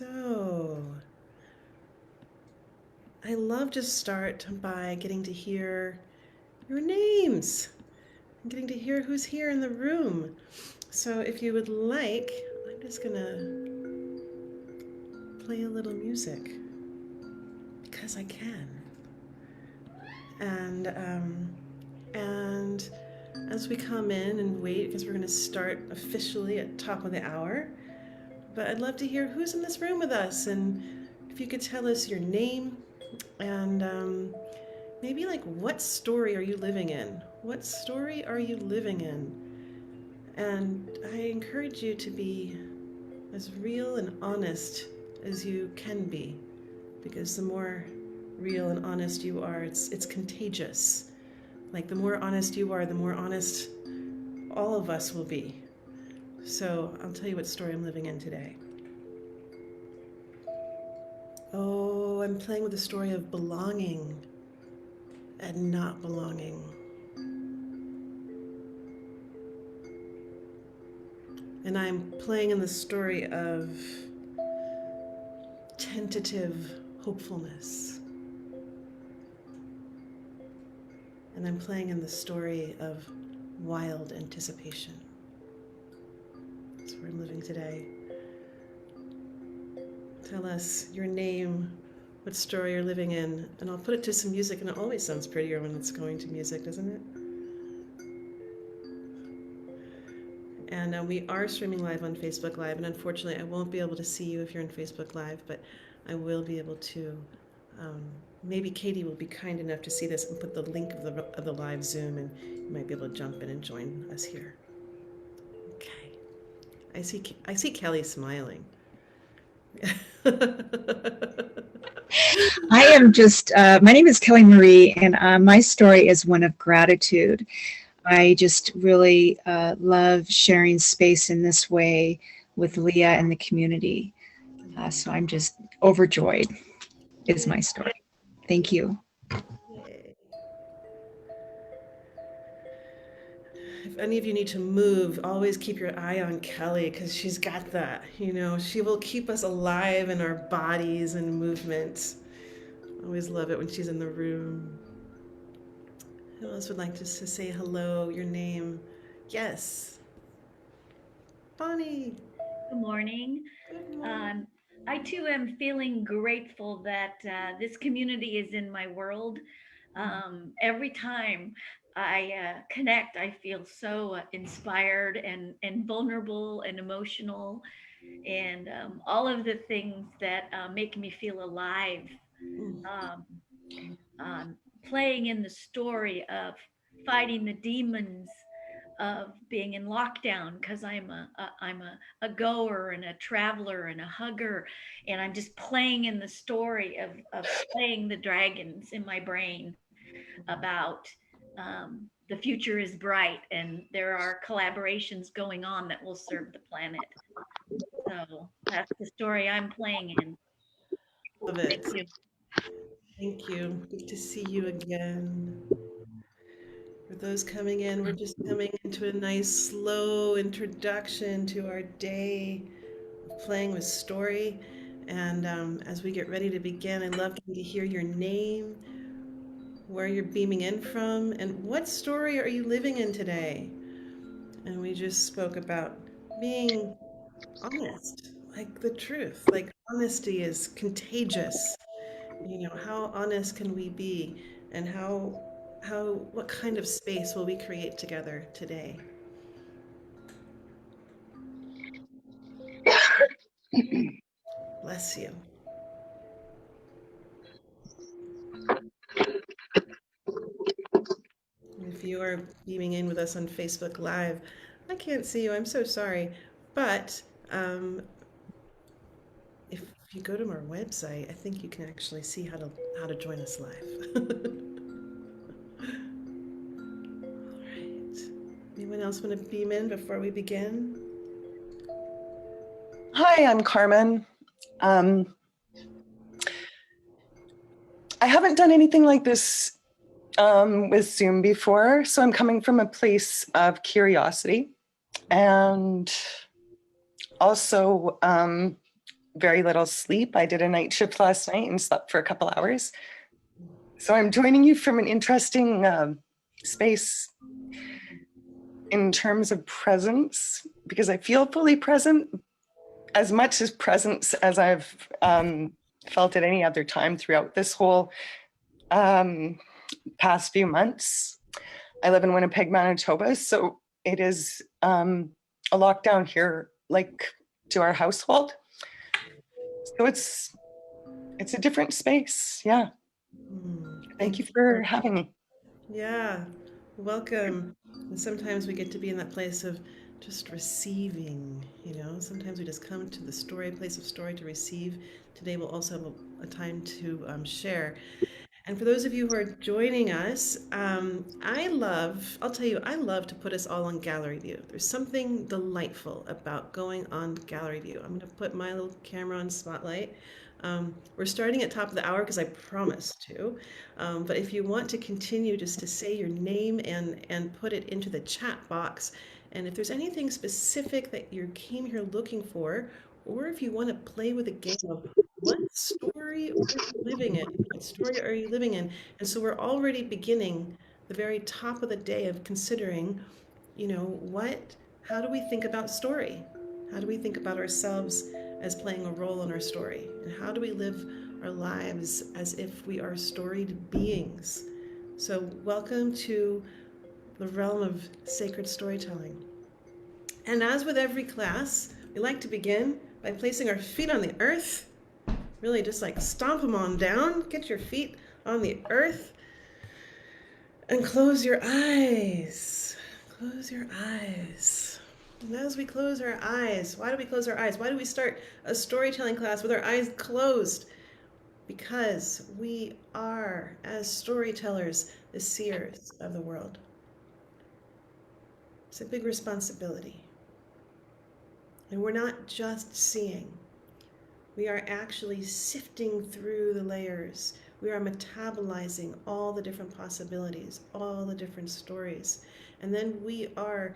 So, I love to start by getting to hear your names. I'm getting to hear who's here in the room. So, if you would like, I'm just gonna play a little music because I can. And as we come in and wait, because we're going to start officially at top of the hour, but I'd love to hear who's in this room with us, and if you could tell us your name and maybe like what story are you living in? What story are you living in? And I encourage you to be as real and honest as you can be, because the more real and honest you are, it's contagious. Like the more honest you are, the more honest all of us will be. So I'll tell you what story I'm living in today. Oh, I'm playing with the story of belonging and not belonging. And I'm playing in the story of tentative hopefulness. And I'm playing in the story of wild anticipation. That's where I'm living today. Tell us your name, what story you're living in, and I'll put it to some music, and it always sounds prettier when it's going to music, doesn't it? And we are streaming live on Facebook Live, and unfortunately I won't be able to see you if you're in Facebook Live, but I will be able to, maybe Katie will be kind enough to see this and put the link of the live Zoom, and you might be able to jump in and join us here. Okay. I see Kelly smiling. I am just, my name is Kelly Marie, and my story is one of gratitude. I just really love sharing space in this way with Leah and the community. So I'm just overjoyed, is my story. Thank you. Yay. If any of you need to move, always keep your eye on Kelly because she's got that. You know, she will keep us alive in our bodies and movements. Always love it when she's in the room. Who else would like to say hello, your name? Yes. Bonnie. Good morning. Good morning. I too am feeling grateful that this community is in my world. Every time I connect, I feel so inspired and vulnerable and emotional, and all of the things that make me feel alive. Mm. Um, Playing in the story of fighting the demons of being in lockdown because I'm a goer and a traveler and a hugger, and I'm just playing in the story of playing the dragons in my brain about the future is bright and there are collaborations going on that will serve the planet. So that's the story I'm playing in. Love Thank it. you. Thank you. Good to see you again. For those coming in, we're just coming into a nice slow introduction to our day of playing with story. And as we get ready to begin, I'd love to hear your name, where you're beaming in from, and what story are you living in today? And we just spoke about being honest, like the truth. Like honesty is contagious. You know, how honest can we be, and what kind of space will we create together today? Bless you. If you are beaming in with us on Facebook Live, I can't see you. I'm so sorry. But if you go to our website, I think you can actually see how to join us live. All right. Anyone else want to beam in before we begin? Hi, I'm Carmen. I haven't done anything like this with Zoom before, so I'm coming from a place of curiosity and also very little sleep. I did a night shift last night and slept for a couple hours. So I'm joining you from an interesting space in terms of presence, because I feel fully present, as much as presence as I've felt at any other time throughout this whole past few months. I live in Winnipeg, Manitoba, so it is a lockdown here, like to our household. So it's a different space. Yeah. Thank you for having me. Yeah, welcome. And sometimes we get to be in that place of just receiving, you know. Sometimes we just come to the story, place of story to receive. Today we'll also have a time to share. And for those of you who are joining us, I'll tell you, I love to put us all on gallery view. There's something delightful about going on gallery view. I'm going to put my little camera on spotlight. We're starting at top of the hour because I promised to. But if you want to continue just to say your name and put it into the chat box, and if there's anything specific that you came here looking for, or if you want to play with a game of what story are you living in? What story are you living in? And so we're already beginning the very top of the day of considering, you know, how do we think about story? How do we think about ourselves as playing a role in our story? And how do we live our lives as if we are storied beings? So, welcome to the realm of sacred storytelling. And as with every class, we like to begin by placing our feet on the earth. Really just like stomp them on down, get your feet on the earth, and close your eyes. Close your eyes. And as we close our eyes, why do we close our eyes? Why do we start a storytelling class with our eyes closed? Because we are, as storytellers, the seers of the world. It's a big responsibility. And we're not just seeing, we are actually sifting through the layers. We are metabolizing all the different possibilities, all the different stories. And then we are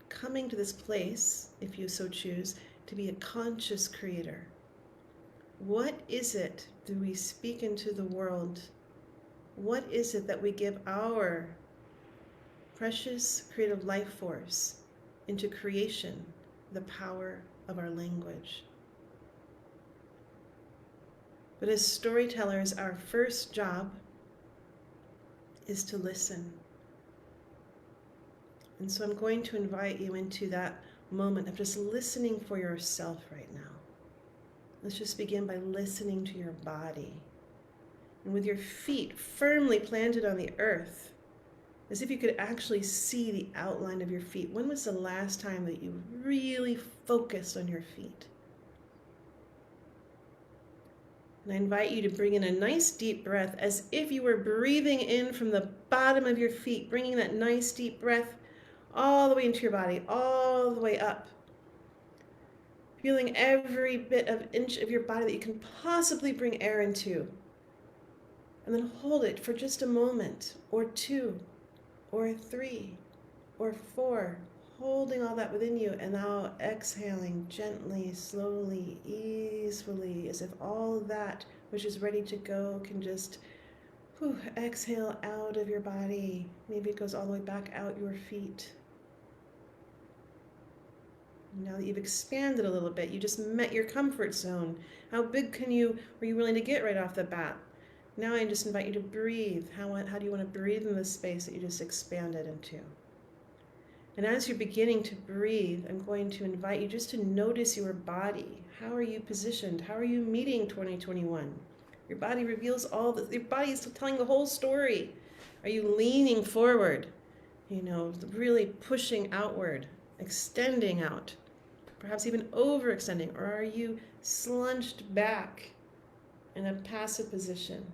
coming to this place, if you so choose, to be a conscious creator. What is it do we speak into the world? What is it that we give our precious creative life force into creation, the power of our language? But as storytellers, our first job is to listen. And so I'm going to invite you into that moment of just listening for yourself right now. Let's just begin by listening to your body. And with your feet firmly planted on the earth, as if you could actually see the outline of your feet. When was the last time that you really focused on your feet? And I invite you to bring in a nice deep breath as if you were breathing in from the bottom of your feet, bringing that nice deep breath all the way into your body, all the way up. Feeling every bit of inch of your body that you can possibly bring air into. And then hold it for just a moment, or two, or three, or four, holding all that within you, and now exhaling gently, slowly, easily, as if all that which is ready to go can just exhale out of your body. Maybe it goes all the way back out your feet. Now that you've expanded a little bit, you just met your comfort zone. How big were you willing to get right off the bat? Now I just invite you to breathe. How do you want to breathe in the space that you just expanded into? And as you're beginning to breathe, I'm going to invite you just to notice your body. How are you positioned? How are you meeting 2021? Your body reveals your body is telling the whole story. Are you leaning forward? You know, really pushing outward, extending out, perhaps even overextending, or are you slunched back in a passive position?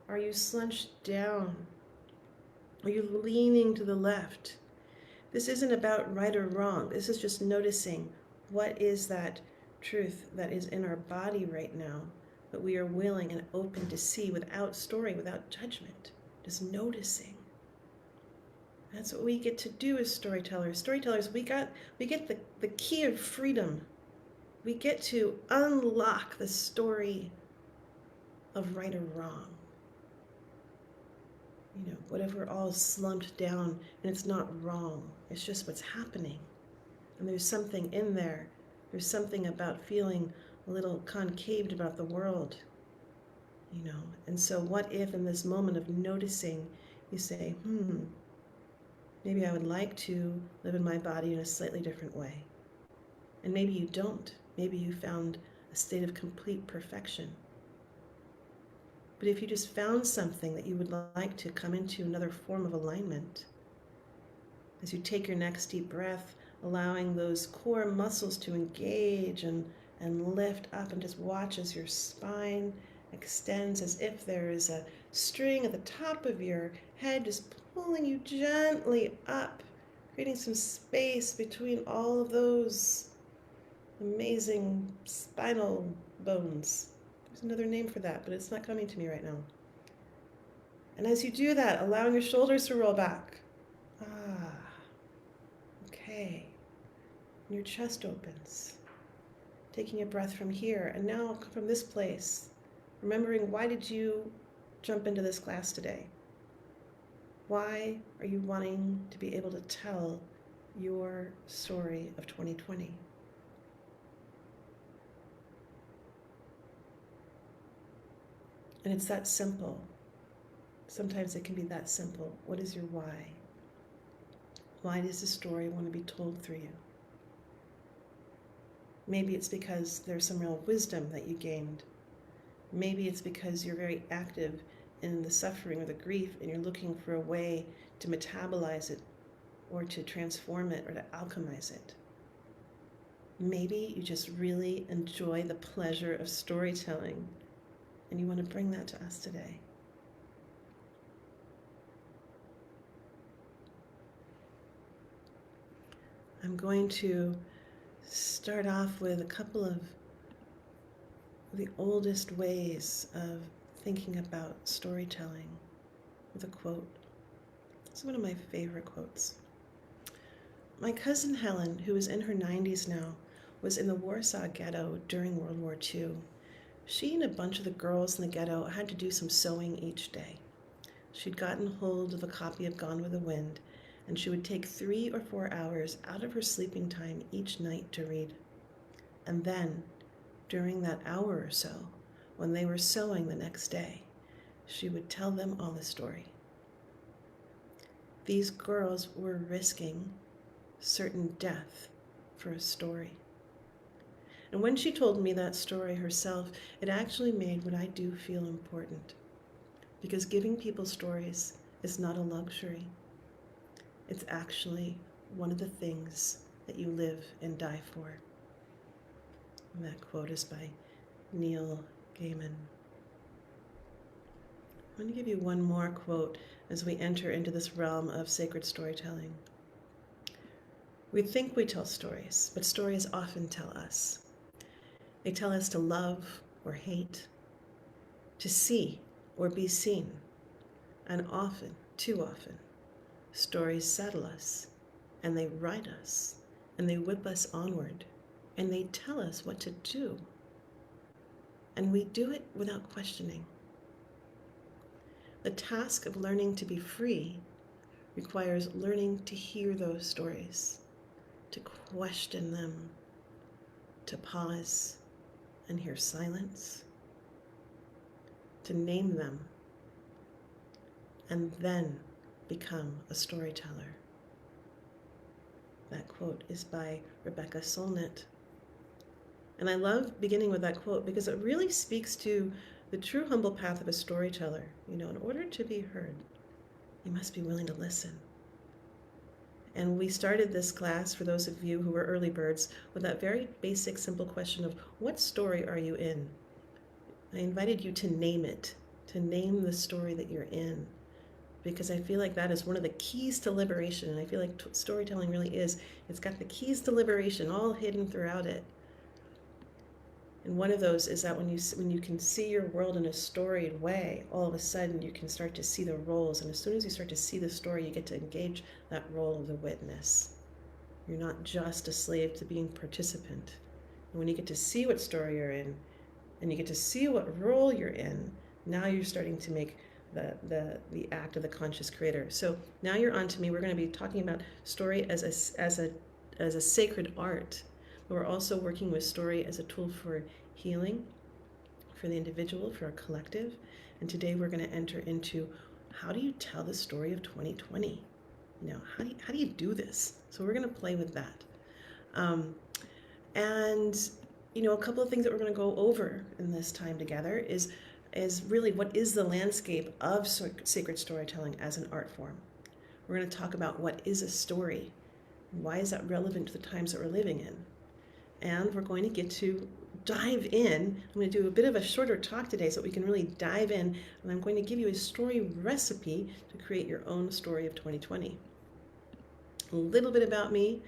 Are you slunched down? Are you leaning to the left? This isn't about right or wrong. This is just noticing what is that truth that is in our body right now that we are willing and open to see without story, without judgment, just noticing. That's what we get to do as storytellers. Storytellers, we get the key of freedom. we get to unlock the story of right or wrong. You know, what if we're all slumped down and it's not wrong, it's just what's happening. And there's something in there. There's something about feeling a little concaved about the world, you know. And so what if in this moment of noticing, you say, maybe I would like to live in my body in a slightly different way. And maybe you don't. Maybe you found a state of complete perfection. But if you just found something that you would like to come into another form of alignment, as you take your next deep breath, allowing those core muscles to engage and lift up, and just watch as your spine extends as if there is a string at the top of your head just pulling you gently up, creating some space between all of those amazing spinal bones. There's another name for that, but it's not coming to me right now. And as you do that, allowing your shoulders to roll back. Okay. And your chest opens. Taking a breath from here, and now from this place, remembering, why did you jump into this class today? Why are you wanting to be able to tell your story of 2020? And it's that simple. Sometimes it can be that simple. What is your why? Why does the story want to be told through you? Maybe it's because there's some real wisdom that you gained. Maybe it's because you're very active in the suffering or the grief and you're looking for a way to metabolize it or to transform it or to alchemize it. Maybe you just really enjoy the pleasure of storytelling and you want to bring that to us today. I'm going to start off with a couple of the oldest ways of thinking about storytelling with a quote. It's one of my favorite quotes. My cousin Helen, who is in her 90s now, was in the Warsaw Ghetto during World War II. She and a bunch of the girls in the ghetto had to do some sewing each day. She'd gotten hold of a copy of Gone with the Wind, and she would take 3 or 4 hours out of her sleeping time each night to read. And then, during that hour or so, when they were sewing the next day, she would tell them all the story. These girls were risking certain death for a story. And when she told me that story herself, it actually made what I do feel important. Because giving people stories is not a luxury. It's actually one of the things that you live and die for. And that quote is by Neil Gaiman. I'm going to give you one more quote as we enter into this realm of sacred storytelling. We think we tell stories, but stories often tell us. They tell us to love or hate, to see or be seen, and often, too often, stories saddle us, and they ride us, and they whip us onward, and they tell us what to do. And we do it without questioning. The task of learning to be free requires learning to hear those stories, to question them, to pause and hear silence, to name them, and then become a storyteller. That quote is by Rebecca Solnit. And I love beginning with that quote because it really speaks to the true humble path of a storyteller. You know, in order to be heard, you must be willing to listen. And we started this class, for those of you who were early birds, with that very basic, simple question of, what story are you in? I invited you to name it, to name the story that you're in, because I feel like that is one of the keys to liberation. And I feel like storytelling really is. It's got the keys to liberation all hidden throughout it. And one of those is that when you can see your world in a storied way, all of a sudden you can start to see the roles. And as soon as you start to see the story, you get to engage that role of the witness. You're not just a slave to being participant. And when you get to see what story you're in, and you get to see what role you're in, now you're starting to make the act of the conscious creator. So now you're on to me. We're going to be talking about story as a sacred art. But we're also working with story as a tool for healing, for the individual, for a collective. And today we're going to enter into how do you tell the story of 2020? How do you do this? So we're going to play with that. Um, and a couple of things that we're going to go over in this time together is really what is the landscape of sacred storytelling as an art form. We're going to talk about what is a story, why is that relevant to the times that we're living in, and we're going to get to dive in. I'm going to do a bit of a shorter talk today so that we can really dive in, and I'm going to give you a story recipe to create your own story of 2020. A little bit about me.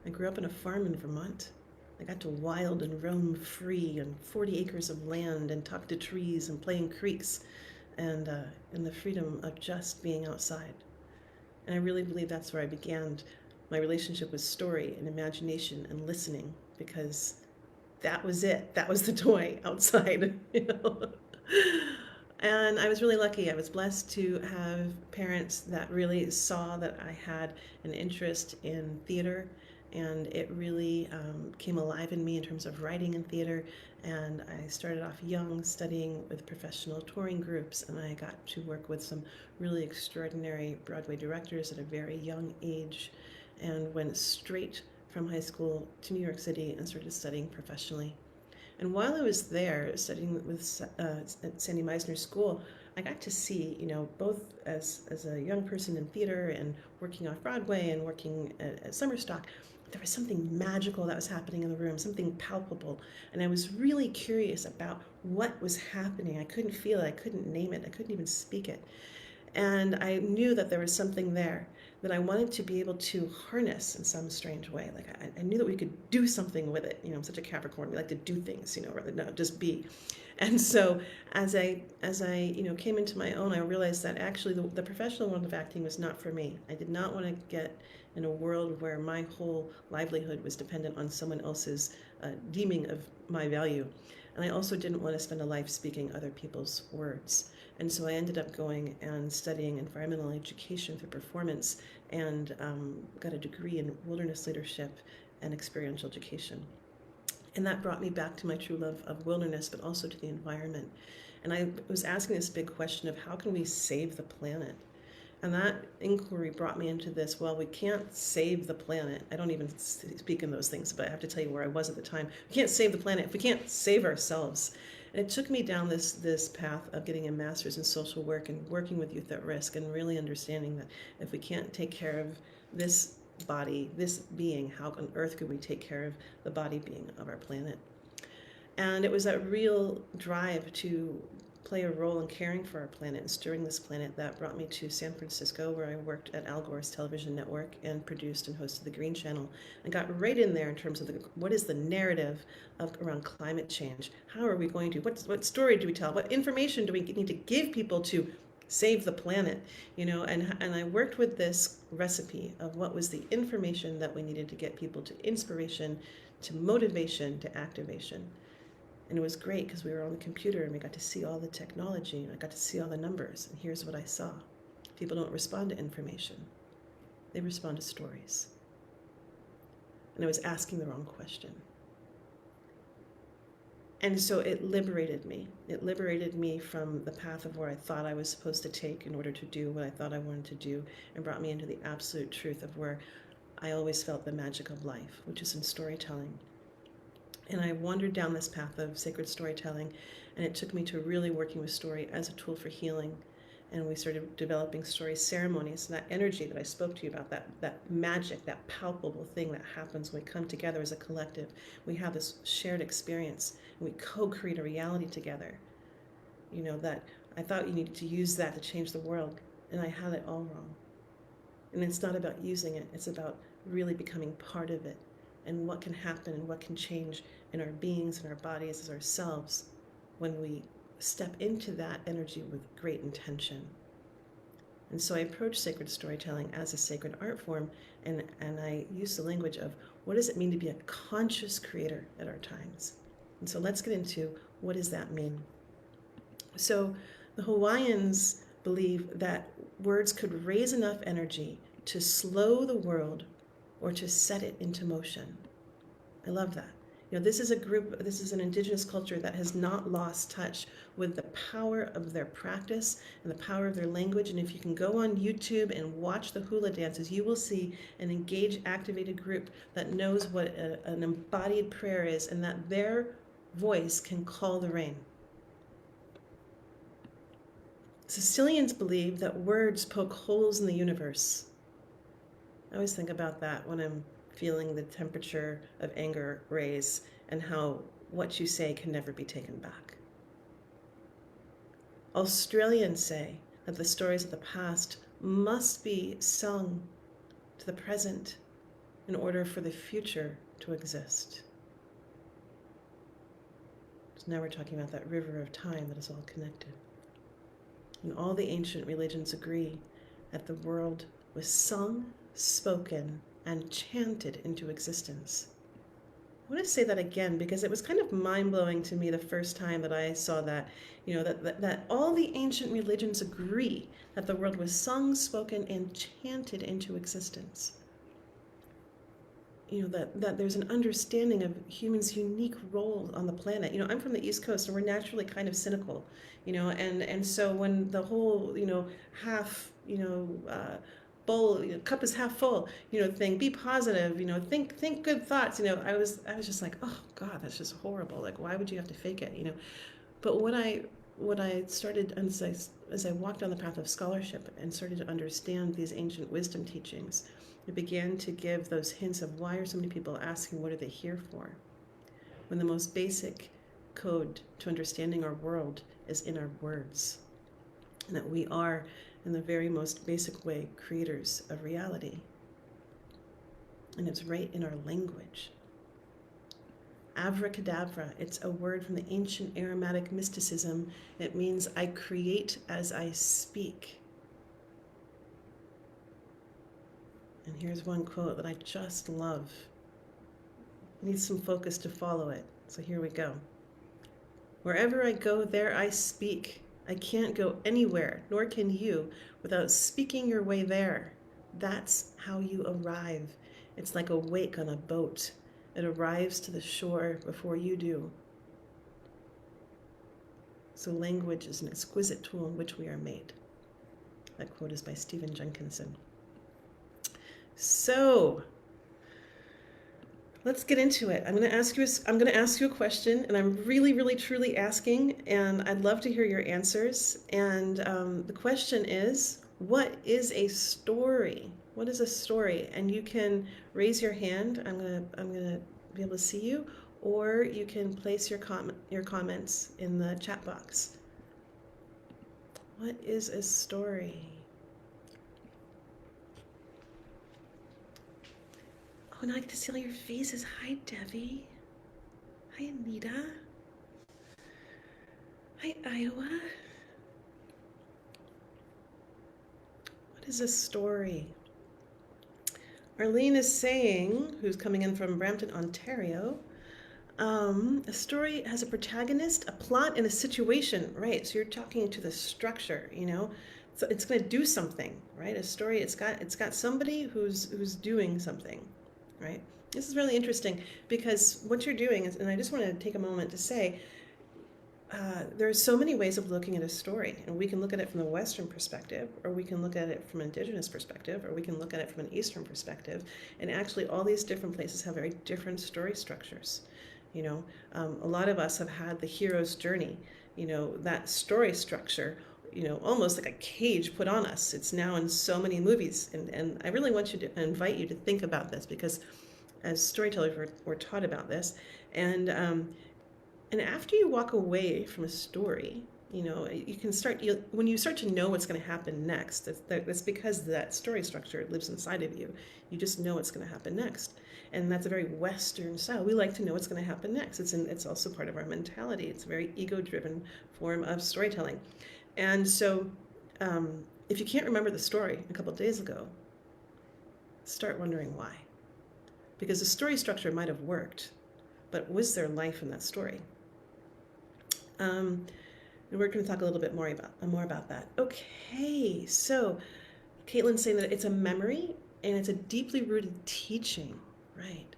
I grew up on a farm in Vermont. I got to wild and roam free on 40 acres of land and talk to trees and play in creeks and in the freedom of just being outside. And I really believe that's where I began my relationship with story and imagination and listening, because that was it. That was the toy outside, And I was really lucky. I was blessed to have parents that really saw that I had an interest in theater, and it really came alive in me in terms of writing in theater. And I started off young studying with professional touring groups, and I got to work with some really extraordinary Broadway directors at a very young age, and went straight from high school to New York City and started studying professionally. And while I was there studying with at Sandy Meisner School, I got to see, both as a young person in theater and working off Broadway and working at Summer Stock, there was something magical that was happening in the room, something palpable. And I was really curious about what was happening. I couldn't feel it, I couldn't name it, I couldn't even speak it. And I knew that there was something there that I wanted to be able to harness in some strange way. Like I knew that we could do something with it. I'm such a Capricorn. We like to do things, rather than not just be. And so as I came into my own, I realized that actually the professional world of acting was not for me. I did not want to get in a world where my whole livelihood was dependent on someone else's deeming of my value. And I also didn't want to spend a life speaking other people's words. And so I ended up going and studying environmental education through performance, and got a degree in wilderness leadership and experiential education. And that brought me back to my true love of wilderness, but also to the environment. And I was asking this big question of how can we save the planet? And that inquiry brought me into this. Well, we can't save the planet. I don't even speak in those things, but I have to tell you where I was at the time. We can't save the planet if we can't save ourselves. And it took me down this path of getting a master's in social work and working with youth at risk, and really understanding that if we can't take care of this body, this being, how on earth could we take care of the body being of our planet? And it was that real drive to play a role in caring for our planet and stirring this planet that brought me to San Francisco, where I worked at Al Gore's television network and produced and hosted the Green Channel, and got right in there in terms of what is the narrative around climate change? How are we going to, what story do we tell? What information do we need to give people to save the planet? And I worked with this recipe of what was the information that we needed to get people to inspiration, to motivation, to activation. And it was great because we were on the computer and we got to see all the technology and I got to see all the numbers. And here's what I saw. People don't respond to information. They respond to stories. And I was asking the wrong question. And so it liberated me. It liberated me from the path of where I thought I was supposed to take in order to do what I thought I wanted to do, and brought me into the absolute truth of where I always felt the magic of life, which is in storytelling. And I wandered down this path of sacred storytelling, and it took me to really working with story as a tool for healing. And we started developing story ceremonies, and that energy that I spoke to you about, that magic, that palpable thing that happens when we come together as a collective. We have this shared experience, and we co-create a reality together. That I thought you needed to use that to change the world, and I had it all wrong. And it's not about using it, it's about really becoming part of it, and what can happen and what can change in our beings and our bodies as ourselves when we step into that energy with great intention. And so I approach sacred storytelling as a sacred art form, and I use the language of What does it mean to be a conscious creator at our times? And so let's get into what does that mean? So the Hawaiians believe that words could raise enough energy to slow the world or to set it into motion. I love that. This is a group, this is an indigenous culture that has not lost touch with the power of their practice and the power of their language. And if you can go on YouTube and watch the hula dances, you will see an engaged, activated group that knows what an embodied prayer is and that their voice can call the rain. Sicilians believe that words poke holes in the universe. I always think about that when I'm feeling the temperature of anger raise and how what you say can never be taken back. Australians say that the stories of the past must be sung to the present in order for the future to exist. So now we're talking about that river of time that is all connected. And all the ancient religions agree that the world was sung, spoken, and chanted into existence. I want to say that again because it was kind of mind-blowing to me the first time that I saw that, that all the ancient religions agree that the world was sung, spoken, and chanted into existence. That there's an understanding of humans' unique role on the planet. I'm from the East Coast, and we're naturally kind of cynical, and so when the whole, half, bowl, cup is half full, thing, be positive, think good thoughts, I was just like, oh God, that's just horrible. Like, why would you have to fake it, But what I started, as I walked down the path of scholarship and started to understand these ancient wisdom teachings, it began to give those hints of why are so many people asking what are they here for? When the most basic code to understanding our world is in our words. And that we are, in the very most basic way, creators of reality. And it's right in our language. Abracadabra, it's a word from the ancient Aromatic mysticism. It means I create as I speak. And here's one quote that I just love. Needs some focus to follow it. So here we go. Wherever I go, there I speak. I can't go anywhere, nor can you, without speaking your way there. That's how you arrive. It's like a wake on a boat. It arrives to the shore before you do. So language is an exquisite tool in which we are made. That quote is by Stephen Jenkinson. So let's get into it. I'm going to ask you a question, and I'm really, really, truly asking, and I'd love to hear your answers. And the question is, what is a story? What is a story? And you can raise your hand. I'm gonna be able to see you, or you can place your comments in the chat box. What is a story? Oh, and I get to see all your faces. Hi, Debbie. Hi, Anita. Hi, Iowa. What is a story? Arlene is saying, who's coming in from Brampton, Ontario, a story has a protagonist, a plot, and a situation, right? So you're talking to the structure, So it's going to do something, right? A story, it's got somebody who's doing something, right? This is really interesting because what you're doing is, and I just want to take a moment to say, there are so many ways of looking at a story, and we can look at it from a Western perspective, or we can look at it from an Indigenous perspective, or we can look at it from an Eastern perspective, and actually all these different places have very different story structures. A lot of us have had the hero's journey, that story structure, almost like a cage put on us. It's now in so many movies, and I really want you to invite you to think about this because as storytellers we're taught about this, and after you walk away from a story, you can when you start to know what's going to happen next, that's because that story structure lives inside of you. You just know what's going to happen next. And that's a very Western style. We like to know what's going to happen next. It's also part of our mentality. It's a very ego-driven form of storytelling. And so if you can't remember the story a couple of days ago, start wondering why. because the story structure might have worked, but was there life in that story? And we're going to talk a little bit more about that. Okay, so Caitlin's saying that it's a memory and it's a deeply rooted teaching, right?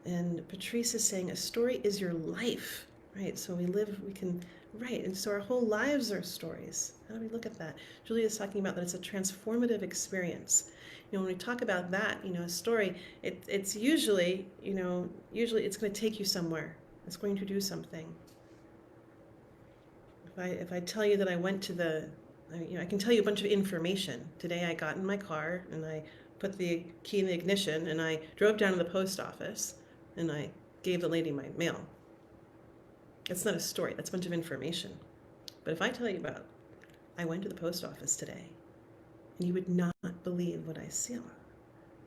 And Patrice is saying a story is your life, right? So we can, right? And so our whole lives are stories. How do we look at that? Julia is talking about that it's a transformative experience. When we talk about that, a story, it's usually, usually it's going to take you somewhere. It's going to do something. If I tell you that I went to I can tell you a bunch of information. Today I got in my car and I put the key in the ignition and I drove down to the post office and I gave the lady my mail. It's not a story, that's a bunch of information. But if I tell you about, I went to the post office today and you would not believe what I saw.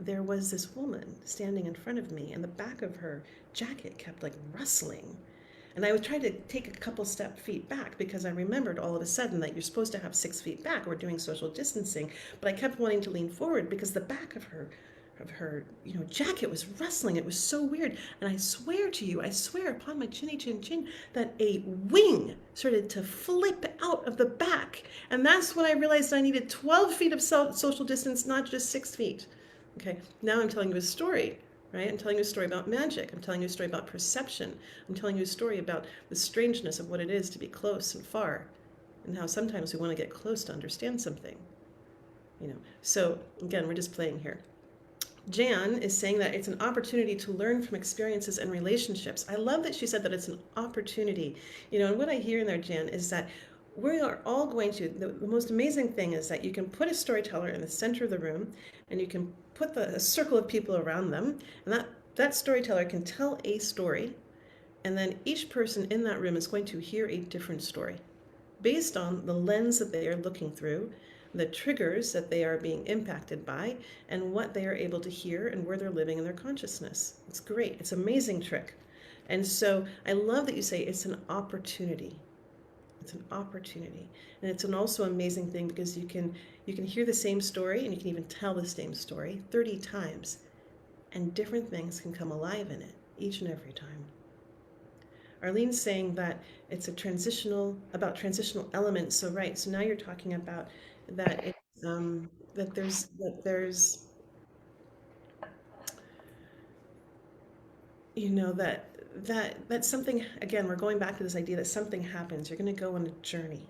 There was this woman standing in front of me and the back of her jacket kept like rustling. And I was trying to take a couple feet back because I remembered all of a sudden that you're supposed to have 6 feet back. We're doing social distancing, but I kept wanting to lean forward because the back of her jacket was rustling. It was so weird. And I swear to you, I swear upon my chinny chin chin, that a wing started to flip out of the back. And that's when I realized I needed 12 feet of social distance, not just 6 feet. Okay, now I'm telling you a story. Right? I'm telling you a story about magic. I'm telling you a story about perception. I'm telling you a story about the strangeness of what it is to be close and far, and how sometimes we want to get close to understand something. So again, we're just playing here. Jan is saying that it's an opportunity to learn from experiences and relationships. I love that she said that it's an opportunity. And what I hear in there, Jan, is that we are all going to, the most amazing thing is that you can put a storyteller in the center of the room and you can put a circle of people around them, and that storyteller can tell a story, and then each person in that room is going to hear a different story based on the lens that they are looking through, the triggers that they are being impacted by, and what they are able to hear and where they're living in their consciousness. It's great. It's an amazing trick. And so I love that you say it's an opportunity. It's an opportunity. And it's an also amazing thing because you can hear the same story and you can even tell the same story 30 times. And different things can come alive in it each and every time. Arlene's saying that it's about transitional elements. So right, so now you're talking about that it's that there's that something, again, we're going back to this idea that something happens. You're going to go on a journey.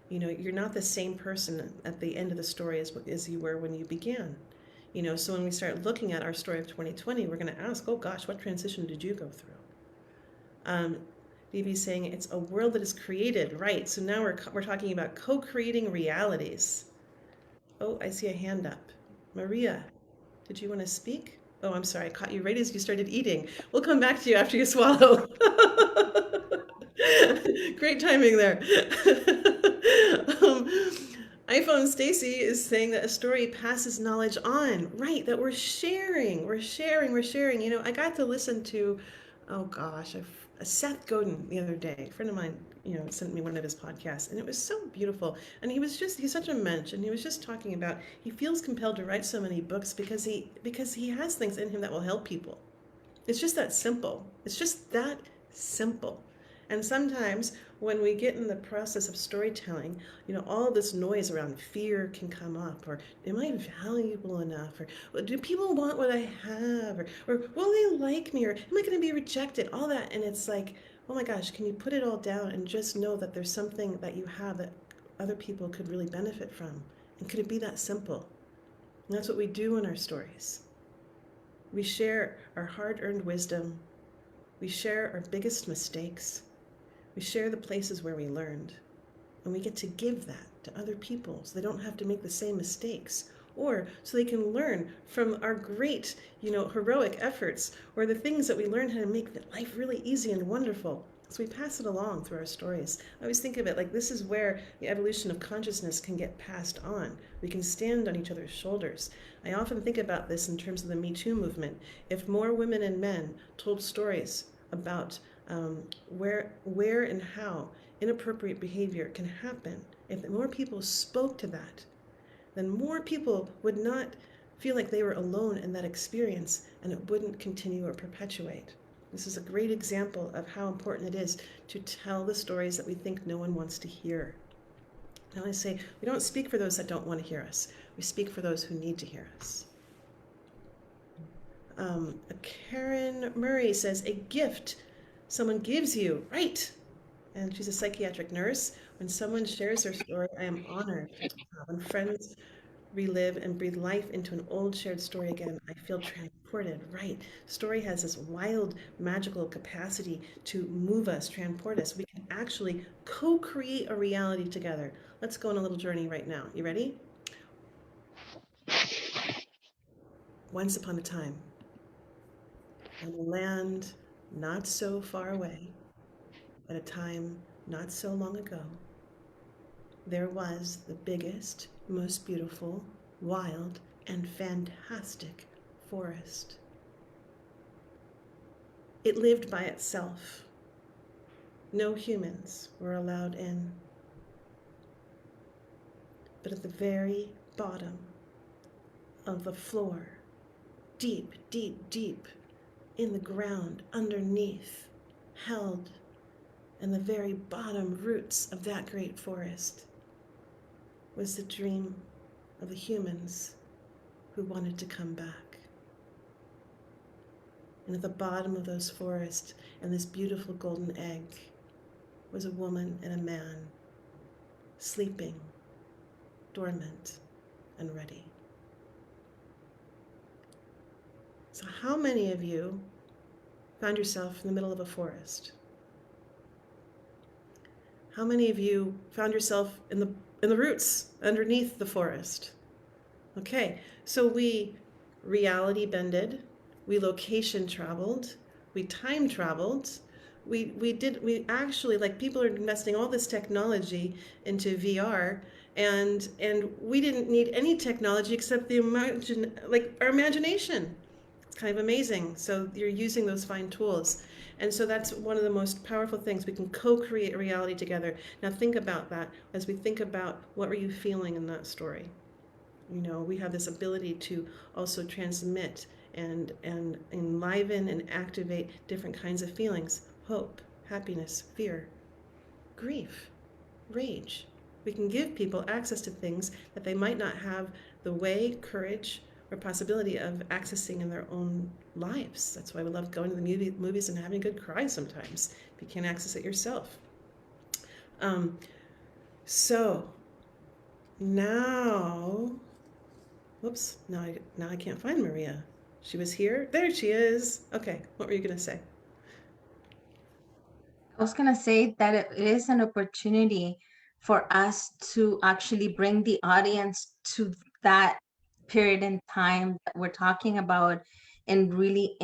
You're not the same person at the end of the story as you were when you began. So when we start looking at our story of 2020, we're going to ask, oh gosh, what transition did you go through? Vivi's saying it's a world that is created, right? So now we're talking about co-creating realities. Oh, I see a hand up. Maria, did you want to speak? Oh, I'm sorry, I caught you right as you started eating. We'll come back to you after you swallow. Great timing there. um, iPhone Stacy is saying that a story passes knowledge on. Right, that we're sharing. We're sharing. We're sharing. I got to listen to, oh gosh, Seth Godin the other day. A friend of mine, sent me one of his podcasts, and it was so beautiful. And he's such a mensch, and he was just talking about he feels compelled to write so many books because he has things in him that will help people. It's just that simple. It's just that simple. And sometimes when we get in the process of storytelling, all this noise around fear can come up, or am I valuable enough, or do people want what I have, or will they like me, or am I going to be rejected, all that. And it's like, oh my gosh, can you put it all down and just know that there's something that you have that other people could really benefit from? And could it be that simple? And that's what we do in our stories. We share our hard-earned wisdom. We share our biggest mistakes. We share the places where we learned. And we get to give that to other people so they don't have to make the same mistakes, or so they can learn from our great, heroic efforts, or the things that we learned how to make life really easy and wonderful. So we pass it along through our stories. I always think of it like this is where the evolution of consciousness can get passed on. We can stand on each other's shoulders. I often think about this in terms of the Me Too movement. If more women and men told stories about where and how inappropriate behavior can happen, if more people spoke to that, then more people would not feel like they were alone in that experience and it wouldn't continue or perpetuate. This is a great example of how important it is to tell the stories that we think no one wants to hear. Now I say, we don't speak for those that don't want to hear us. We speak for those who need to hear us. Karen Murray says, a gift someone gives you, right? And she's a psychiatric nurse. When someone shares their story, I am honored. When friends relive and breathe life into an old shared story again, I feel transported, right? Story has this wild, magical capacity to move us, transport us. We can actually co-create a reality together. Let's go on a little journey right now. You ready? Once upon a time, in a land not so far away, at a time not so long ago, there was the biggest, most beautiful, wild, and fantastic forest. It lived by itself. No humans were allowed in. But at the very bottom of the floor, deep, deep, deep in the ground underneath, held in the very bottom roots of that great forest, was the dream of the humans who wanted to come back. And at the bottom of those forests, and this beautiful golden egg, was a woman and a man, sleeping, dormant, and ready. So how many of you found yourself in the middle of a forest? How many of you found yourself in the roots underneath the forest? Okay, so we reality bended, we location traveled, we time traveled, we actually, like, people are investing all this technology into VR, and we didn't need any technology except our imagination. It's kind of amazing. So you're using those fine tools. And so that's one of the most powerful things. We can co-create a reality together. Now think about that as we think about what were you feeling in that story. You know, we have this ability to also transmit and enliven and activate different kinds of feelings: hope, happiness, fear, grief, rage. We can give people access to things that they might not have the way, courage, or possibility of accessing in their own lives. That's why we love going to the movies and having a good cry sometimes, if you can't access it yourself. So now, whoops, now I can't find Maria. She was here. There she is. Okay, what were you going to say? I was going to say that it is an opportunity for us to actually bring the audience to that period in time that we're talking about, and really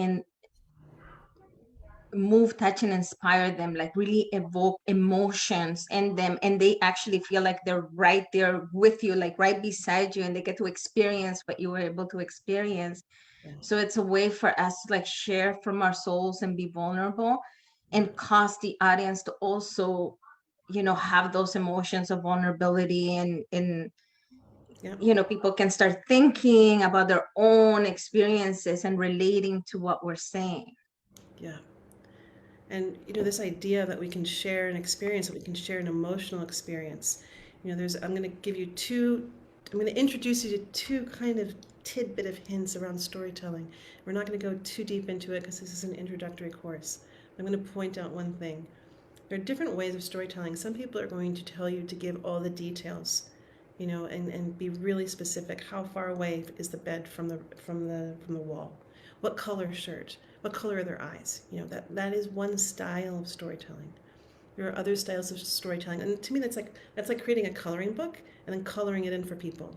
move, touch, and inspire them, like really evoke emotions in them, and they actually feel like they're right there with you, like right beside you, and they get to experience what you were able to experience. Yeah. So it's a way for us to like share from our souls and be vulnerable, and cause the audience to also, have those emotions of vulnerability, and Yeah. people can start thinking about their own experiences and relating to what we're saying. Yeah. And this idea that we can share an experience, that we can share an emotional experience. I'm going to give you I'm going to introduce you to two kind of tidbit of hints around storytelling. We're not going to go too deep into it because this is an introductory course. I'm going to point out one thing. There are different ways of storytelling. Some people are going to tell you to give all the details, and be really specific. How far away is the bed from the wall? What color shirt? What color are their eyes? That is one style of storytelling. There are other styles of storytelling, and to me, that's like creating a coloring book and then coloring it in for people.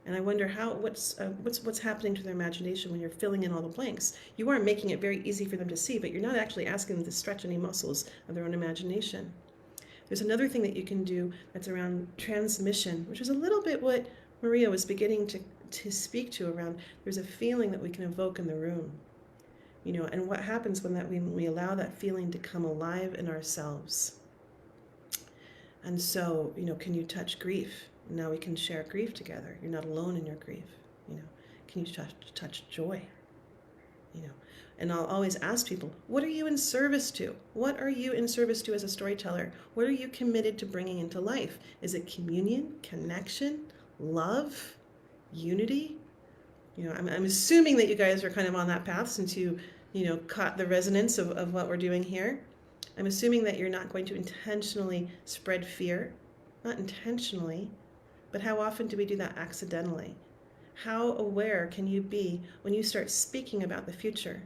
And I wonder what's happening to their imagination when you're filling in all the blanks. You are making it very easy for them to see, but you're not actually asking them to stretch any muscles of their own imagination. There's another thing that you can do that's around transmission, which is a little bit what Maria was beginning to speak to around. There's a feeling that we can evoke in the room. And what happens when we allow that feeling to come alive in ourselves. And so, can you touch grief? Now we can share grief together. You're not alone in your grief. Can you touch joy? You know, and I'll always ask people, what are you in service to? What are you in service to as a storyteller? What are you committed to bringing into life? Is it communion, connection, love, unity? You know, I'm assuming that you guys are kind of on that path since you know, caught the resonance of what we're doing here. I'm assuming that you're not going to intentionally spread fear, not intentionally, but how often do we do that accidentally? How aware can you be when you start speaking about the future?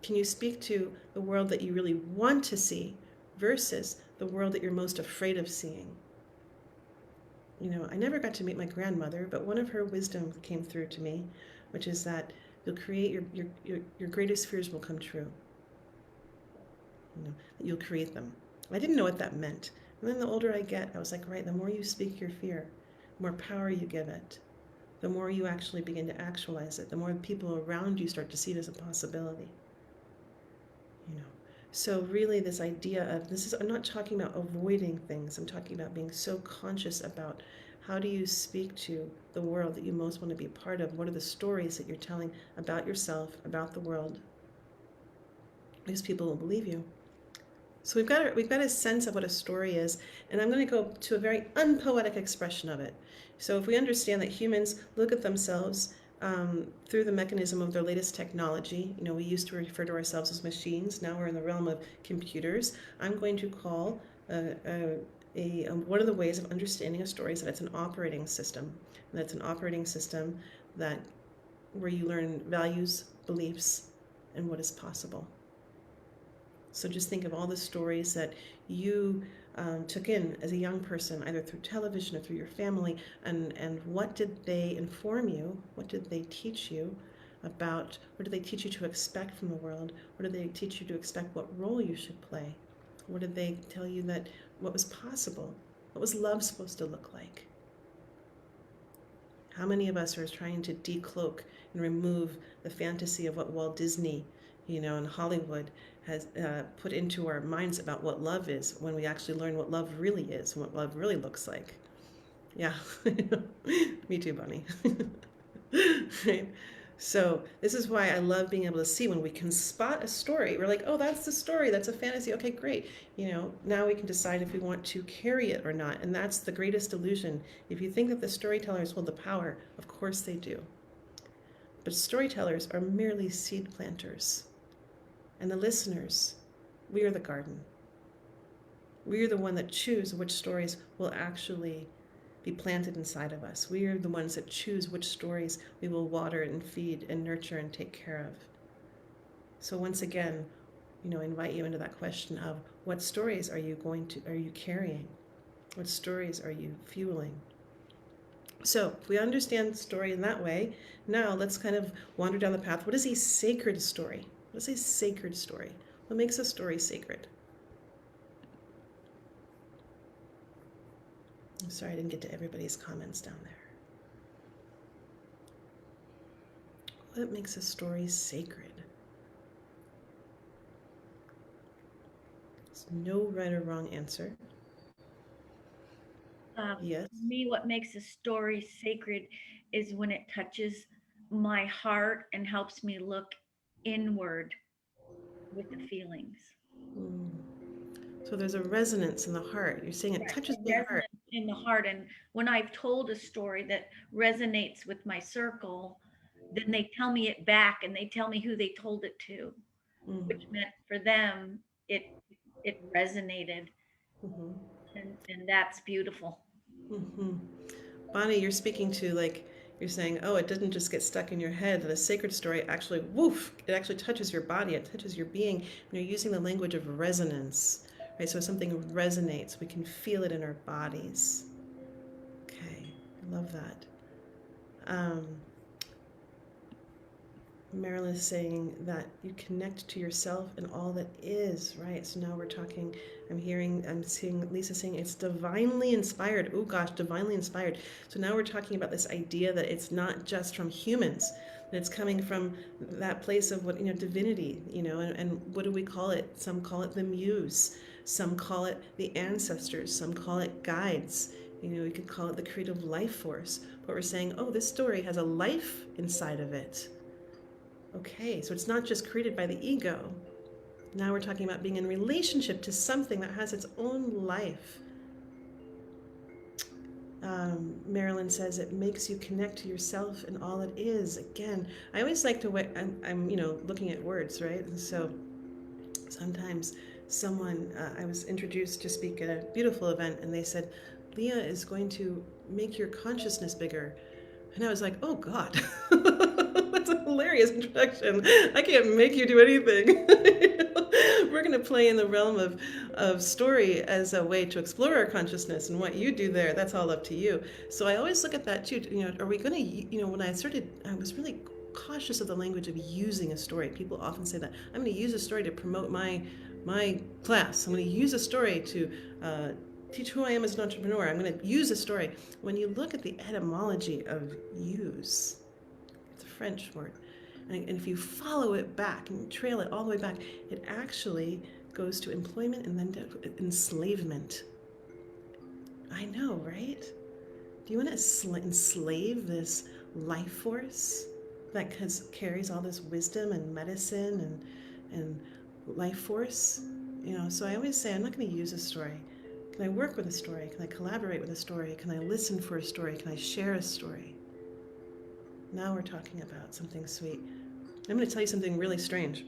Can you speak to the world that you really want to see versus the world that you're most afraid of seeing? You know, I never got to meet my grandmother, but one of her wisdom came through to me, which is that you'll create your greatest fears will come true. You know, that you'll create them. I didn't know what that meant. And then the older I get, I was like, right, the more you speak your fear, the more power you give it, the more you actually begin to actualize it, the more people around you start to see it as a possibility. You know, so really this idea of this is, I'm not talking about avoiding things, I'm talking about being so conscious about how do you speak to the world that you most want to be a part of. What are the stories that you're telling about yourself, about the world, because people will believe you. So we've got a sense of what a story is, and I'm going to go to a very unpoetic expression of it. So if we understand that humans look at themselves through the mechanism of their latest technology, you know, we used to refer to ourselves as machines. Now we're in the realm of computers. I'm going to call one of the ways of understanding a story is that it's an operating system. And that's an operating system that where you learn values, beliefs, and what is possible. So just think of all the stories that you took in as a young person, either through television or through your family, and what did they inform you? What did they teach you about? What did they teach you to expect from the world? What did they teach you to expect what role you should play? What did they tell you that what was possible? What was love supposed to look like? How many of us are trying to decloak and remove the fantasy of what Walt Disney, you know, and Hollywood has put into our minds about what love is when we actually learn what love really is and what love really looks like? Yeah, me too, Bunny. Right? So this is why I love being able to see when we can spot a story. We're like, oh, that's the story. That's a fantasy. Okay, great. You know, now we can decide if we want to carry it or not. And that's the greatest illusion. If you think that the storytellers hold the power, of course they do. But storytellers are merely seed planters. And the listeners, we are the garden. We are the one that choose which stories will actually be planted inside of us. We are the ones that choose which stories we will water and feed and nurture and take care of. So once again, you know, I invite you into that question of what stories are you carrying? What stories are you fueling? So if we understand the story in that way, now let's kind of wander down the path. What is a sacred story? What is a sacred story? What makes a story sacred? I'm sorry I didn't get to everybody's comments down there. What makes a story sacred? There's no right or wrong answer. Yes. For me, what makes a story sacred is when it touches my heart and helps me look inward with the feelings. Mm. So there's a resonance in the heart. You're saying it Right, touches a the heart. resonance in the heart. And when I've told a story that resonates with my circle, then they tell me it back and they tell me who they told it to, Mm. which meant for them it it resonated, Mm-hmm. and that's beautiful. Mm-hmm. Bonnie, you're speaking to like you're saying, oh, it doesn't just get stuck in your head. That a sacred story actually, woof, it actually touches your body. It touches your being. And you're using the language of resonance, right? So something resonates. We can feel it in our bodies. Okay, I love that. Um, Marilyn is saying that you connect to yourself and all that is, right? So now we're talking, I'm seeing Lisa saying it's divinely inspired. Oh gosh, divinely inspired. So now we're talking about this idea that it's not just from humans, that it's coming from that place of what, you know, divinity, you know, and what do we call it? Some call it the muse, some call it the ancestors, some call it guides. We could call it the creative life force. But we're saying, oh, this story has a life inside of it. Okay, so it's not just created by the ego. Now we're talking about being in relationship to something that has its own life. Marilyn says it makes you connect to yourself and all it is. Again, I always like to. I'm looking at words, right? And so sometimes I was introduced to speak at a beautiful event, and they said, Leah is going to make your consciousness bigger. And I was like, oh God, that's a hilarious introduction. I can't make you do anything. We're going to play in the realm of story as a way to explore our consciousness, and what you do there, that's all up to you. So I always look at that too. Are we going to, when I started, I was really cautious of the language of using a story. People often say that I'm going to use a story to promote my class. I'm going to use a story to teach who I am as an entrepreneur. I'm going to use a story. When you look at the etymology of use, it's a French word, and if you follow it back and trail it all the way back, it actually goes to employment and then to enslavement. I know, right? Do you want to enslave this life force that carries all this wisdom and medicine and life force? So I always say I'm not going to use a story. Can I work with a story? Can I collaborate with a story? Can I listen for a story? Can I share a story? Now we're talking about something sweet. I'm going to tell you something really strange.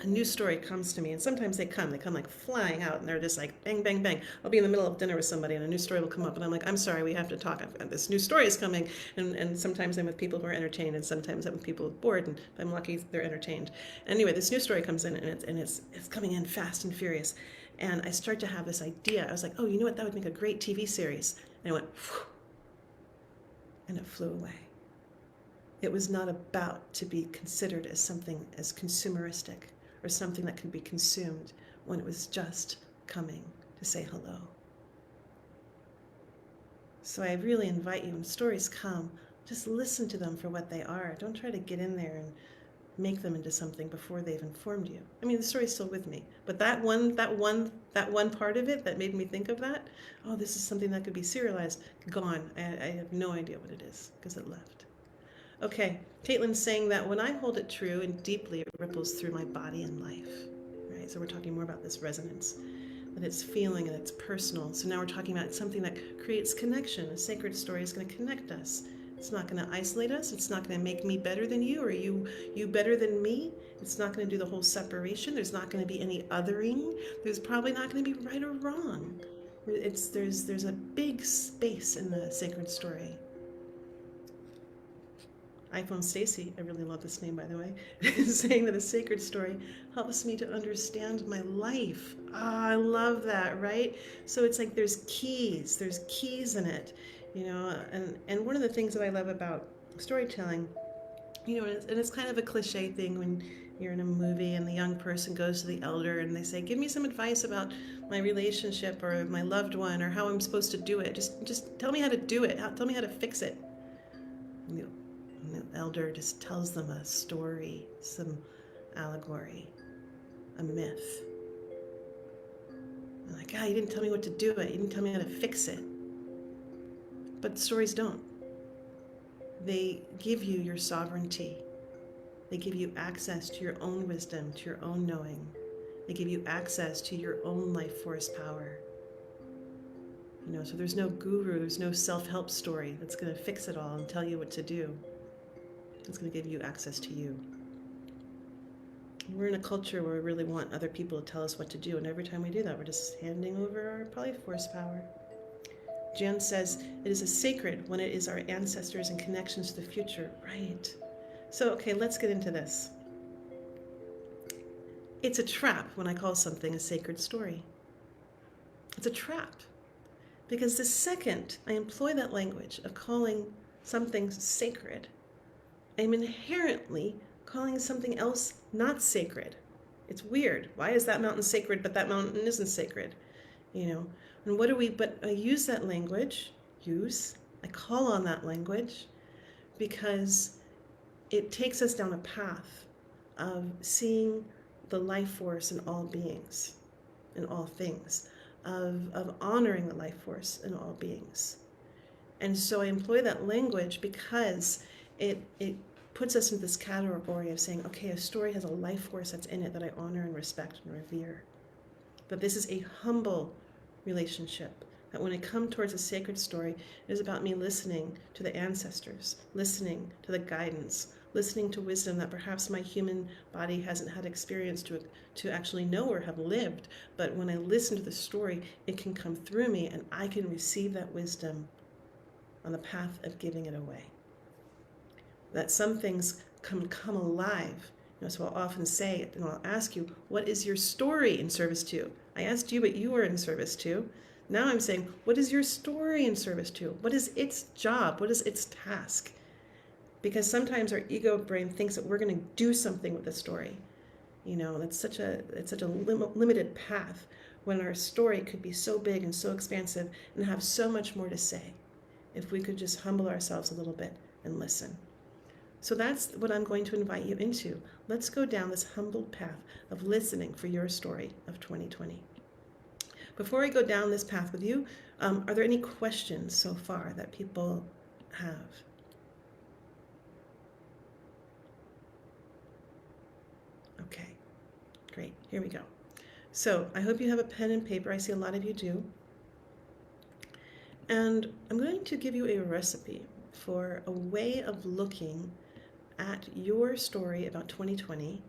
A new story comes to me, and sometimes they come like flying out, and they're just like bang, bang, bang. I'll be in the middle of dinner with somebody, and a new story will come up, and I'm like, I'm sorry, we have to talk. This new story is coming, and sometimes I'm with people who are entertained, and sometimes I'm with people who are bored, and if I'm lucky, they're entertained. Anyway, this new story comes in, and it's coming in fast and furious, and I start to have this idea. I was like, oh, you know what? That would make a great TV series. And I went, whew, and it flew away. It was not about to be considered as something as consumeristic or something that could be consumed, when it was just coming to say hello. So I really invite you, when stories come, just listen to them for what they are. Don't try to get in there and make them into something before they've informed you. I mean, the story's still with me, but that one part of it that made me think of that, oh, this is something that could be serialized, gone. I have no idea what it is because it left. Okay, Caitlin's saying that when I hold it true and deeply, it ripples through my body and life. Right, so we're talking more about this resonance, that it's feeling and it's personal. So now we're talking about something that creates connection. A sacred story is going to connect us. It's not going to isolate us. It's not going to make me better than you, or you better than me. It's not going to do the whole separation. There's not going to be any othering. There's probably not going to be right or wrong. There's a big space in the sacred story. iPhone Stacy, I really love this name, by the way, is saying that a sacred story helps me to understand my life. I love that, right? So it's like there's keys in it, and one of the things that I love about storytelling, and it's kind of a cliche thing when you're in a movie and the young person goes to the elder and they say, give me some advice about my relationship or my loved one, or how I'm supposed to do it. Just tell me how to do it. Tell me how to fix it. And the elder just tells them a story, some allegory, a myth. I'm like, you didn't tell me what to do it. You didn't tell me how to fix it. But stories don't. They give you your sovereignty. They give you access to your own wisdom, to your own knowing. They give you access to your own life force power. So there's no guru, there's no self-help story that's going to fix it all and tell you what to do. It's going to give you access to you. We're in a culture where we really want other people to tell us what to do, and every time we do that, we're just handing over our life force power. Jan says, it is a sacred when it is our ancestors and connections to the future. Right. So, okay, let's get into this. It's a trap when I call something a sacred story. It's a trap. Because the second I employ that language of calling something sacred, I'm inherently calling something else not sacred. It's weird. Why is that mountain sacred, but that mountain isn't sacred? And but I use that language, I call on that language because it takes us down a path of seeing the life force in all beings, in all things, of honoring the life force in all beings. And so I employ that language because it puts us into this category of saying, okay, a story has a life force that's in it that I honor and respect and revere. But this is a humble relationship. That when I come towards a sacred story, it is about me listening to the ancestors, listening to the guidance, listening to wisdom that perhaps my human body hasn't had experience to actually know or have lived. But when I listen to the story, it can come through me and I can receive that wisdom on the path of giving it away. That some things come alive. So I'll often say, and I'll ask you, what is your story in service to? I asked you what you were in service to. Now I'm saying, what is your story in service to? What is its job? What is its task? Because sometimes our ego brain thinks that we're going to do something with the story. It's such a limited path when our story could be so big and so expansive and have so much more to say if we could just humble ourselves a little bit and listen. So that's what I'm going to invite you into. Let's go down this humbled path of listening for your story of 2020. Before I go down this path with you, are there any questions so far that people have? Okay, great. Here we go. So I hope you have a pen and paper. I see a lot of you do. And I'm going to give you a recipe for a way of looking at your story about 2020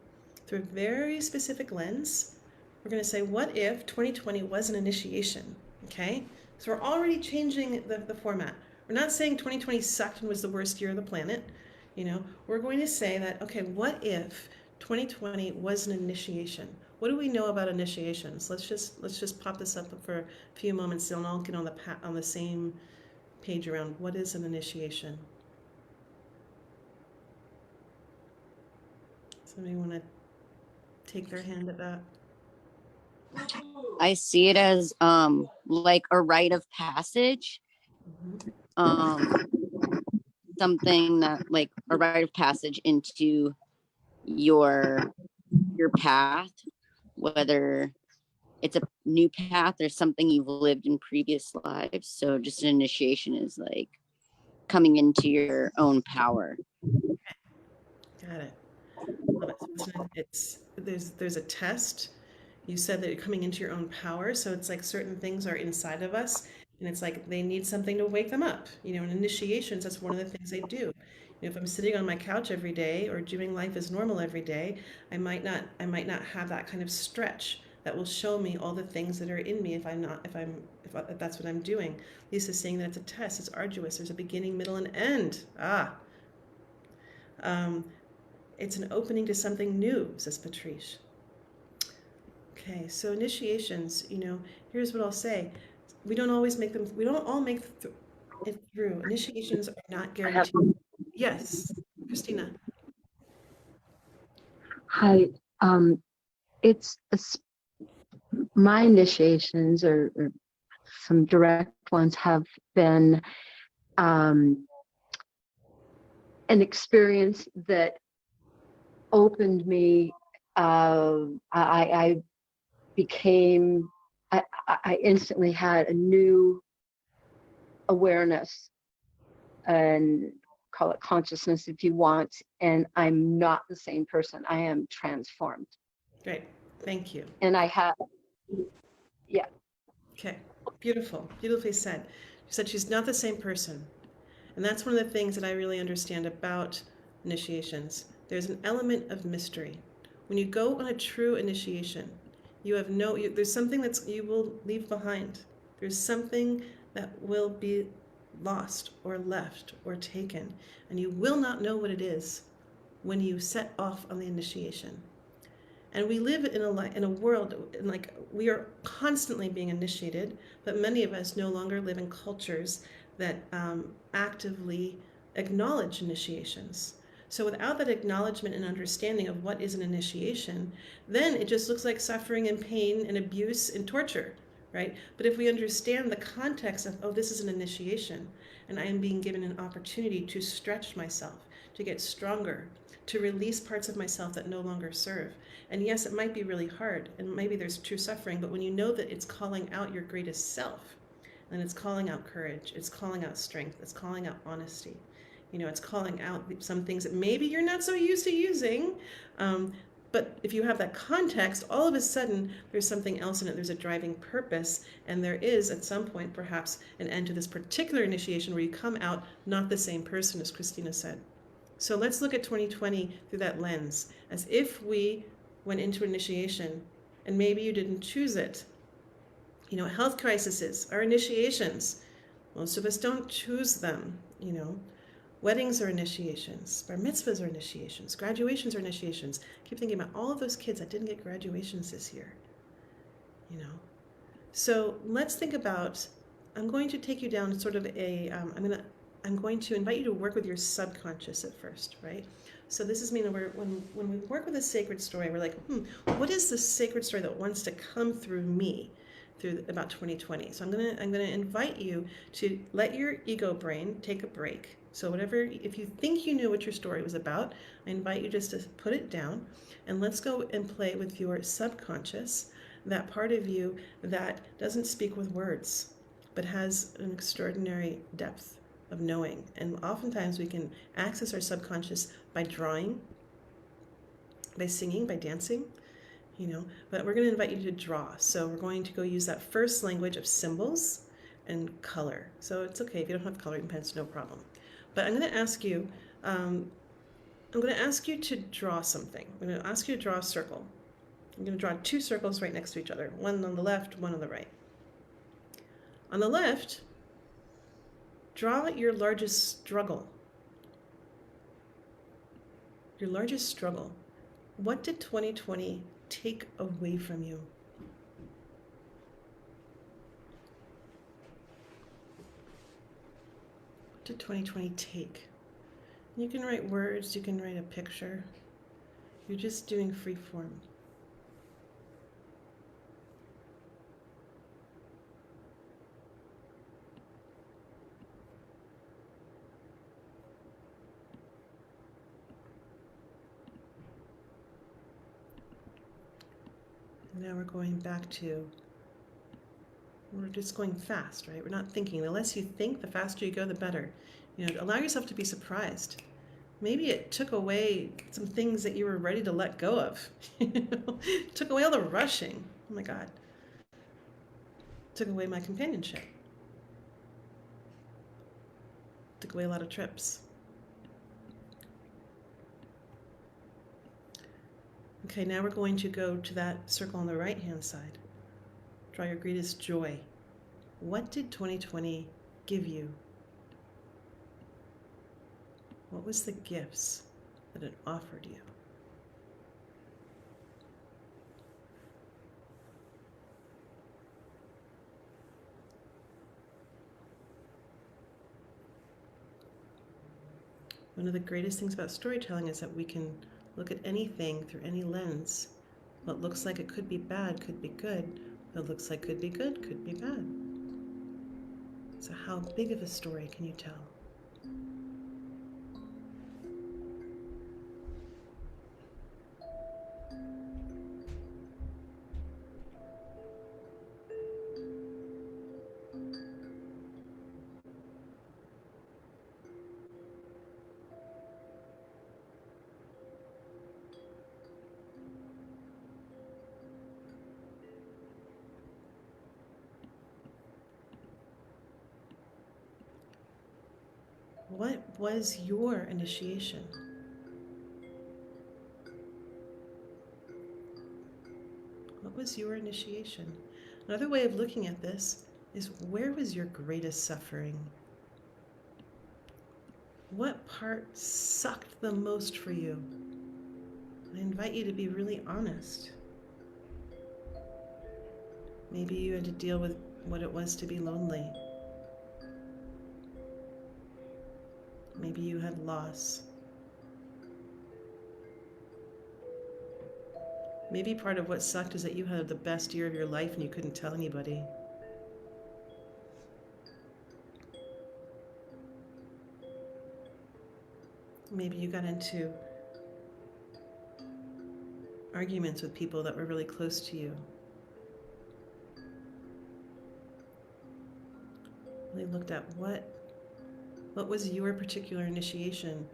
through a very specific lens. We're going to say, what if 2020 was an initiation? Okay? So we're already changing the format. We're not saying 2020 sucked and was the worst year of the planet. We're going to say that, okay, what if 2020 was an initiation? What do we know about initiations? Let's just pop this up for a few moments so we'll all get on the same page around what is an initiation. Somebody want to take their hand at that? I see it as like a rite of passage. Something that like a rite of passage into your path, whether it's a new path or something you've lived in previous lives. So just an initiation is like coming into your own power. Got it. Love it. There's a test. You said that you're coming into your own power, so it's like certain things are inside of us, and it's like they need something to wake them up. In initiations, that's one of the things they do. If I'm sitting on my couch every day or doing life as normal every day, I might not have that kind of stretch that will show me all the things that are in me if that's what I'm doing. Lisa's saying that it's a test. It's arduous. There's a beginning, middle, and end. It's an opening to something new, says Patrice. Okay, so initiations, here's what I'll say. We don't all make it through. Initiations are not guaranteed. Yes, Christina. Hi. It's my initiations or some direct ones have been an experience that opened me. I became, I instantly had a new awareness, and call it consciousness if you want, and I'm not the same person. I am transformed. Great, thank you. And I have, yeah. Okay, beautiful, beautifully said. She said she's not the same person. And that's one of the things that I really understand about initiations. There's an element of mystery. When you go on a true initiation, there's something that you will leave behind. There's something that will be lost or left or taken, and you will not know what it is when you set off on the initiation. And we live in a world, like we are constantly being initiated, but many of us no longer live in cultures that actively acknowledge initiations. So without that acknowledgement and understanding of what is an initiation, then it just looks like suffering and pain and abuse and torture, right? But if we understand the context of, oh, this is an initiation, and I am being given an opportunity to stretch myself, to get stronger, to release parts of myself that no longer serve. And yes, it might be really hard, and maybe there's true suffering, but when you know that it's calling out your greatest self, and it's calling out courage, it's calling out strength, it's calling out honesty. It's calling out some things that maybe you're not so used to using. But if you have that context, all of a sudden there's something else in it. There's a driving purpose, and there is at some point perhaps an end to this particular initiation where you come out not the same person, as Christina said. So let's look at 2020 through that lens, as if we went into initiation and maybe you didn't choose it. Health crises are initiations. Most of us don't choose them. Weddings are initiations, bar mitzvahs are initiations, graduations are initiations. I keep thinking about all of those kids that didn't get graduations this year. So let's think about. I'm going to take you down sort of I'm going to invite you to work with your subconscious at first, right? So this is meaning when we work with a sacred story, we're like, what is the sacred story that wants to come through me through about 2020? So I'm gonna invite you to let your ego brain take a break. So if you think you knew what your story was about, I invite you just to put it down, and let's go and play with your subconscious, that part of you that doesn't speak with words, but has an extraordinary depth of knowing. And oftentimes we can access our subconscious by drawing, by singing, by dancing, but we're going to invite you to draw. So we're going to go use that first language of symbols and color. So it's okay if you don't have coloring pens, no problem. But I'm going to ask you, to draw something. I'm going to ask you to draw a circle. I'm going to draw 2 circles right next to each other, one on the left, one on the right. On the left, draw your largest struggle. Your largest struggle. What did 2020 take away from you? What did 2020 take? You can write words, you can write a picture. You're just doing free form. Now we're just going fast, right? We're not thinking. The less you think, the faster you go, the better. Allow yourself to be surprised. Maybe it took away some things that you were ready to let go of. Took away all the rushing. Oh my God. Took away my companionship. Took away a lot of trips. Okay, now we're going to go to that circle on the right-hand side. Draw your greatest joy. What did 2020 give you? What was the gifts that it offered you? One of the greatest things about storytelling is that we can look at anything through any lens. What looks like it could be bad could be good. What looks like could be good could be bad. So how big of a story can you tell? What was your initiation? What was your initiation? Another way of looking at this is, where was your greatest suffering? What part sucked the most for you? I invite you to be really honest. Maybe you had to deal with what it was to be lonely. Maybe you had loss. Maybe part of what sucked is that you had the best year of your life and you couldn't tell anybody. Maybe you got into arguments with people that were really close to you. Really looked at what was your particular initiation?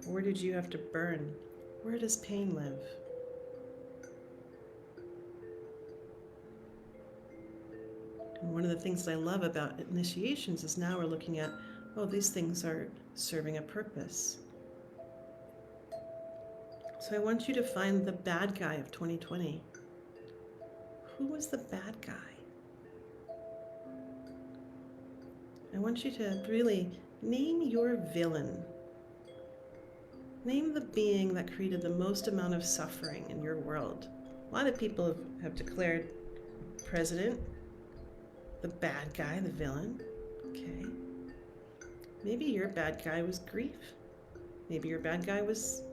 Where did you have to burn? Where does pain live? And one of the things that I love about initiations is now we're looking at, oh, these things are serving a purpose. So I want you to find the bad guy of 2020. Who was the bad guy? I want you to really name your villain. Name the being that created the most amount of suffering in your world. A lot of people have declared president the bad guy, the villain. Okay. Maybe your bad guy was grief. Maybe your bad guy was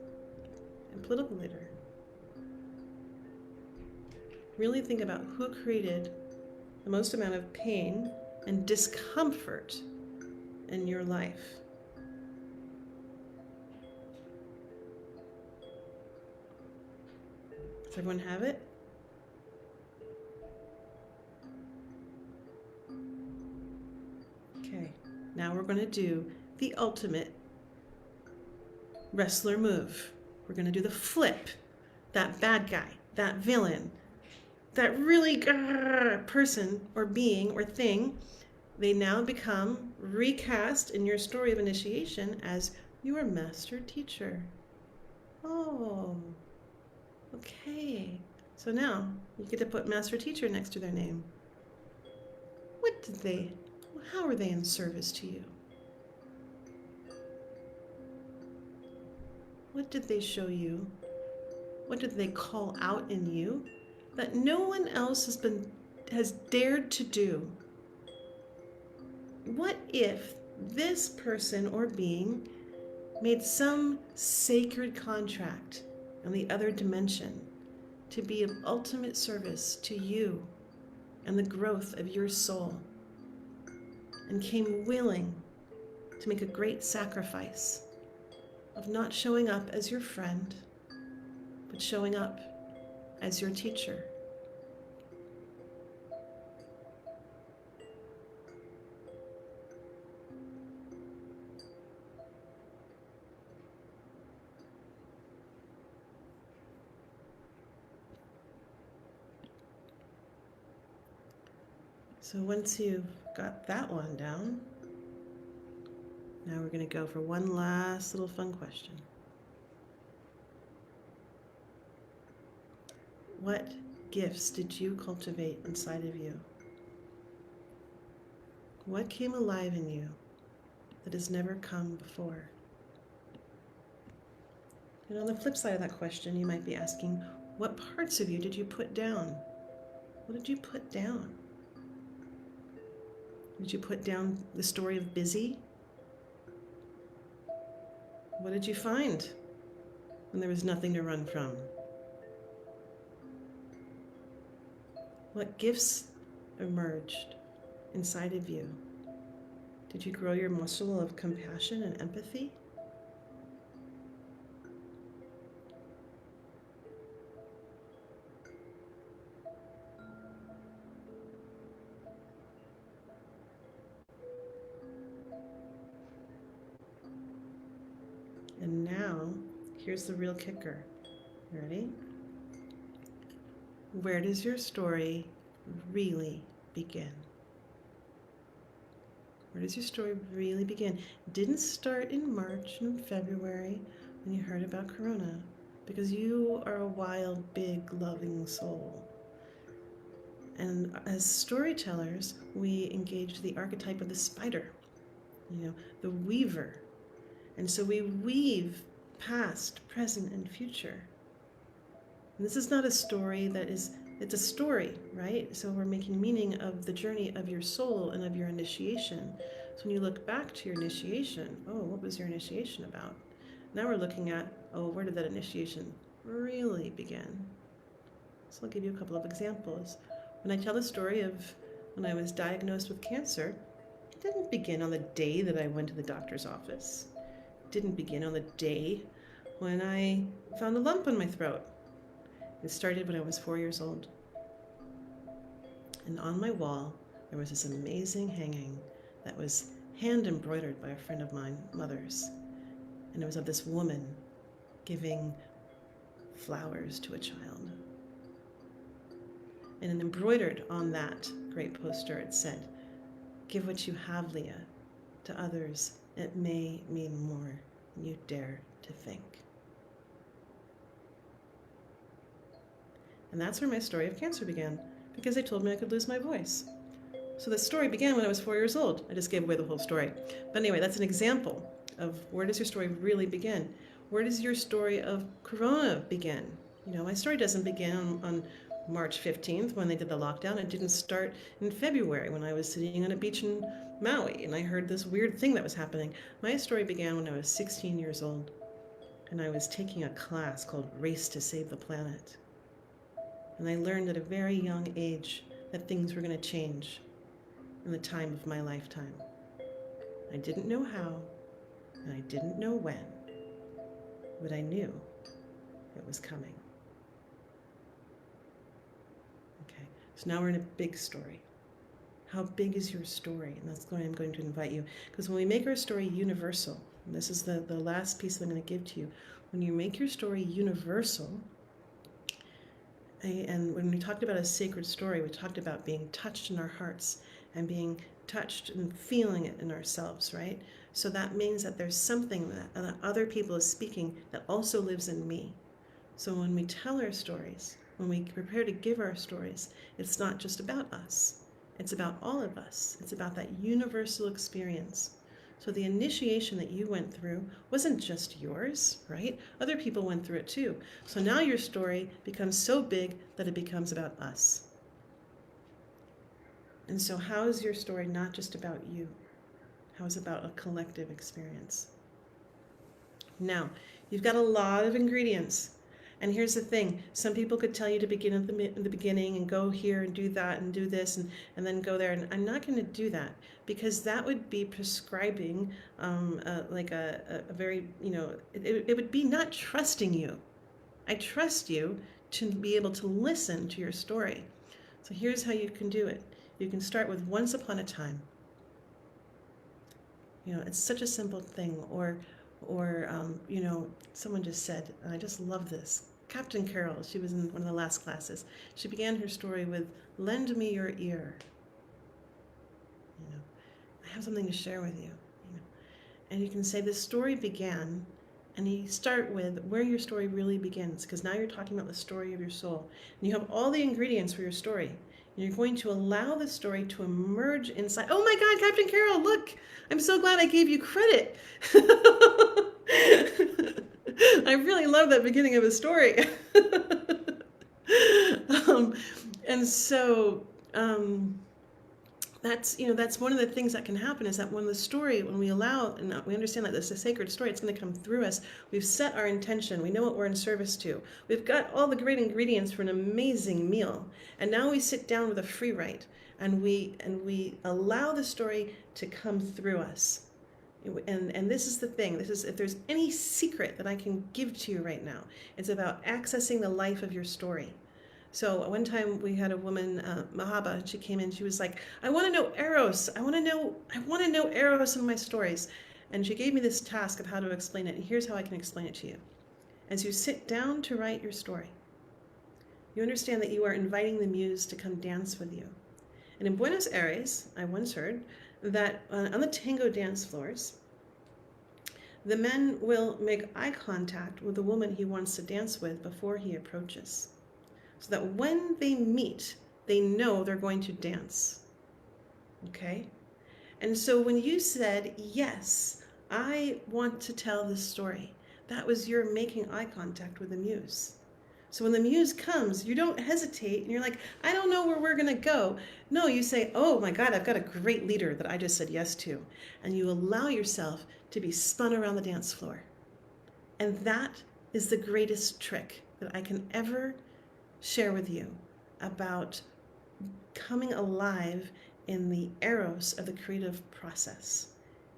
a political leader. Really think about who created the most amount of pain and discomfort in your life. Does everyone have it? Okay, now we're going to do the ultimate wrestler move. We're going to do the flip. That bad guy, that villain, that really person or being or thing, they now become recast in your story of initiation as your master teacher. Oh, okay. So now you get to put master teacher next to their name. How are they in service to you? What did they show you? What did they call out in you that no one else has dared to do? What if this person or being made some sacred contract in the other dimension to be of ultimate service to you and the growth of your soul, and came willing to make a great sacrifice of not showing up as your friend, but showing up as your teacher? So once you've got that one down, now we're going to go for one last little fun question. What gifts did you cultivate inside of you? What came alive in you that has never come before? And on the flip side of that question, you might be asking, what parts of you did you put down? What did you put down? Did you put down the story of busy? What did you find when there was nothing to run from? What gifts emerged inside of you? Did you grow your muscle of compassion and empathy? And now, here's the real kicker. You ready? Where does your story really begin? Where does your story really begin? It didn't start in March and February when you heard about Corona, because you are a wild, big, loving soul. And as storytellers, we engage the archetype of the spider, the weaver. And so we weave past, present, and future. And this is not a story it's a story, right? So we're making meaning of the journey of your soul and of your initiation. So when you look back to your initiation, oh, what was your initiation about? Now we're looking at, oh, where did that initiation really begin? So I'll give you a couple of examples. When I tell the story of when I was diagnosed with cancer, it didn't begin on the day that I went to the doctor's office. It didn't begin on the day when I found a lump in my throat. It started when I was 4 years old. And on my wall, there was this amazing hanging that was hand embroidered by a friend of mine, mother's. And it was of this woman giving flowers to a child. And then embroidered on that great poster, it said, "Give what you have, Leah, to others. It may mean more than you dare to think." And that's where my story of cancer began, because they told me I could lose my voice. So the story began when I was 4 years old. I just gave away the whole story. But anyway, that's an example of where does your story really begin? Where does your story of Corona begin? My story doesn't begin on March 15th when they did the lockdown. It didn't start in February when I was sitting on a beach in Maui and I heard this weird thing that was happening. My story began when I was 16 years old and I was taking a class called Race to Save the Planet. And I learned at a very young age that things were going to change in the time of my lifetime. I didn't know how, and I didn't know when, but I knew it was coming. Okay, so now we're in a big story. How big is your story? And that's why I'm going to invite you. Because when we make our story universal, and this is the last piece that I'm going to give to you, when you make your story universal, and when we talked about a sacred story, we talked about being touched in our hearts and being touched and feeling it in ourselves, right? So that means that there's something that other people is speaking that also lives in me. So when we tell our stories, when we prepare to give our stories, it's not just about us. It's about all of us. It's about that universal experience. So the initiation that you went through wasn't just yours, right? Other people went through it too. So now your story becomes so big that it becomes about us. And so how is your story not just about you? How is it about a collective experience? Now, you've got a lot of ingredients. And here's the thing, some people could tell you to begin at the beginning and go here and do that and do this and then go there. And I'm not going to do that because that would be prescribing like a very, it would be not trusting you. I trust you to be able to listen to your story. So here's how you can do it. You can start with once upon a time. It's such a simple thing. Or someone just said, and I just love this. Captain Carol, she was in one of the last classes. She began her story with, "Lend me your ear. I have something to share with you." And you can say the story began, and you start with where your story really begins, because now you're talking about the story of your soul. And you have all the ingredients for your story. And you're going to allow the story to emerge inside. Oh my God, Captain Carol, look! I'm so glad I gave you credit. I really love that beginning of a story. And so that's one of the things that can happen is that when the story, when we allow and we understand that this is a sacred story, it's going to come through us. We've set our intention. We know what we're in service to. We've got all the great ingredients for an amazing meal, and now we sit down with a free write, and we allow the story to come through us. And this is the thing. This is, if there's any secret that I can give to you right now, it's about accessing the life of your story. So one time we had a woman, Mahaba, and she came in. She was like, "I want to know Eros. I want to know Eros in my stories." And she gave me this task of how to explain it. And here's how I can explain it to you. As you sit down to write your story, you understand that you are inviting the muse to come dance with you. And in Buenos Aires, I once heard that on the tango dance floors, the men will make eye contact with the woman he wants to dance with before he approaches, so that when they meet, they know they're going to dance. Okay? And so when you said, "Yes, I want to tell this story," that was your making eye contact with the muse. So when the muse comes, you don't hesitate and you're like, "I don't know where we're going to go." No, you say, "Oh my God, I've got a great leader that I just said yes to." And you allow yourself to be spun around the dance floor. And that is the greatest trick that I can ever share with you about coming alive in the eros of the creative process.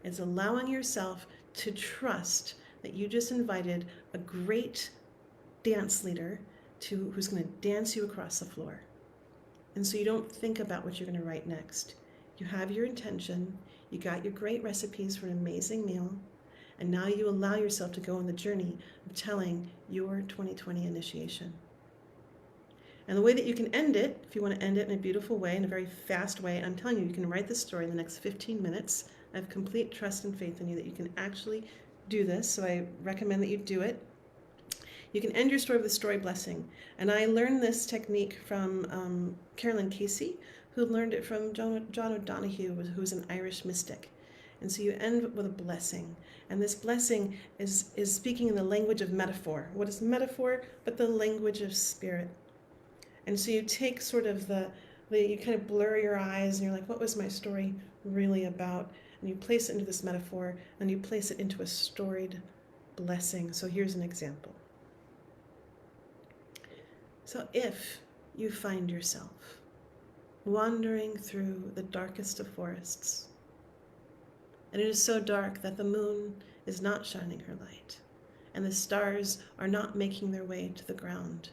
It's allowing yourself to trust that you just invited a great dance leader who's going to dance you across the floor. And so you don't think about what you're going to write next. You have your intention, you got your great recipes for an amazing meal, and now you allow yourself to go on the journey of telling your 2020 initiation. And the way that you can end it, if you want to end it in a beautiful way, in a very fast way, I'm telling you, you can write this story in the next 15 minutes. I have complete trust and faith in you that you can actually do this, so I recommend that you do it. You can end your story with a story blessing. And I learned this technique from Carolyn Casey, who learned it from John O'Donohue, who's an Irish mystic. And so you end with a blessing. And this blessing is speaking in the language of metaphor. What is metaphor but the language of spirit? And so you take sort of you kind of blur your eyes and you're like, what was my story really about? And you place it into this metaphor and you place it into a storied blessing. So here's an example. So if you find yourself wandering through the darkest of forests, and it is so dark that the moon is not shining her light, and the stars are not making their way to the ground,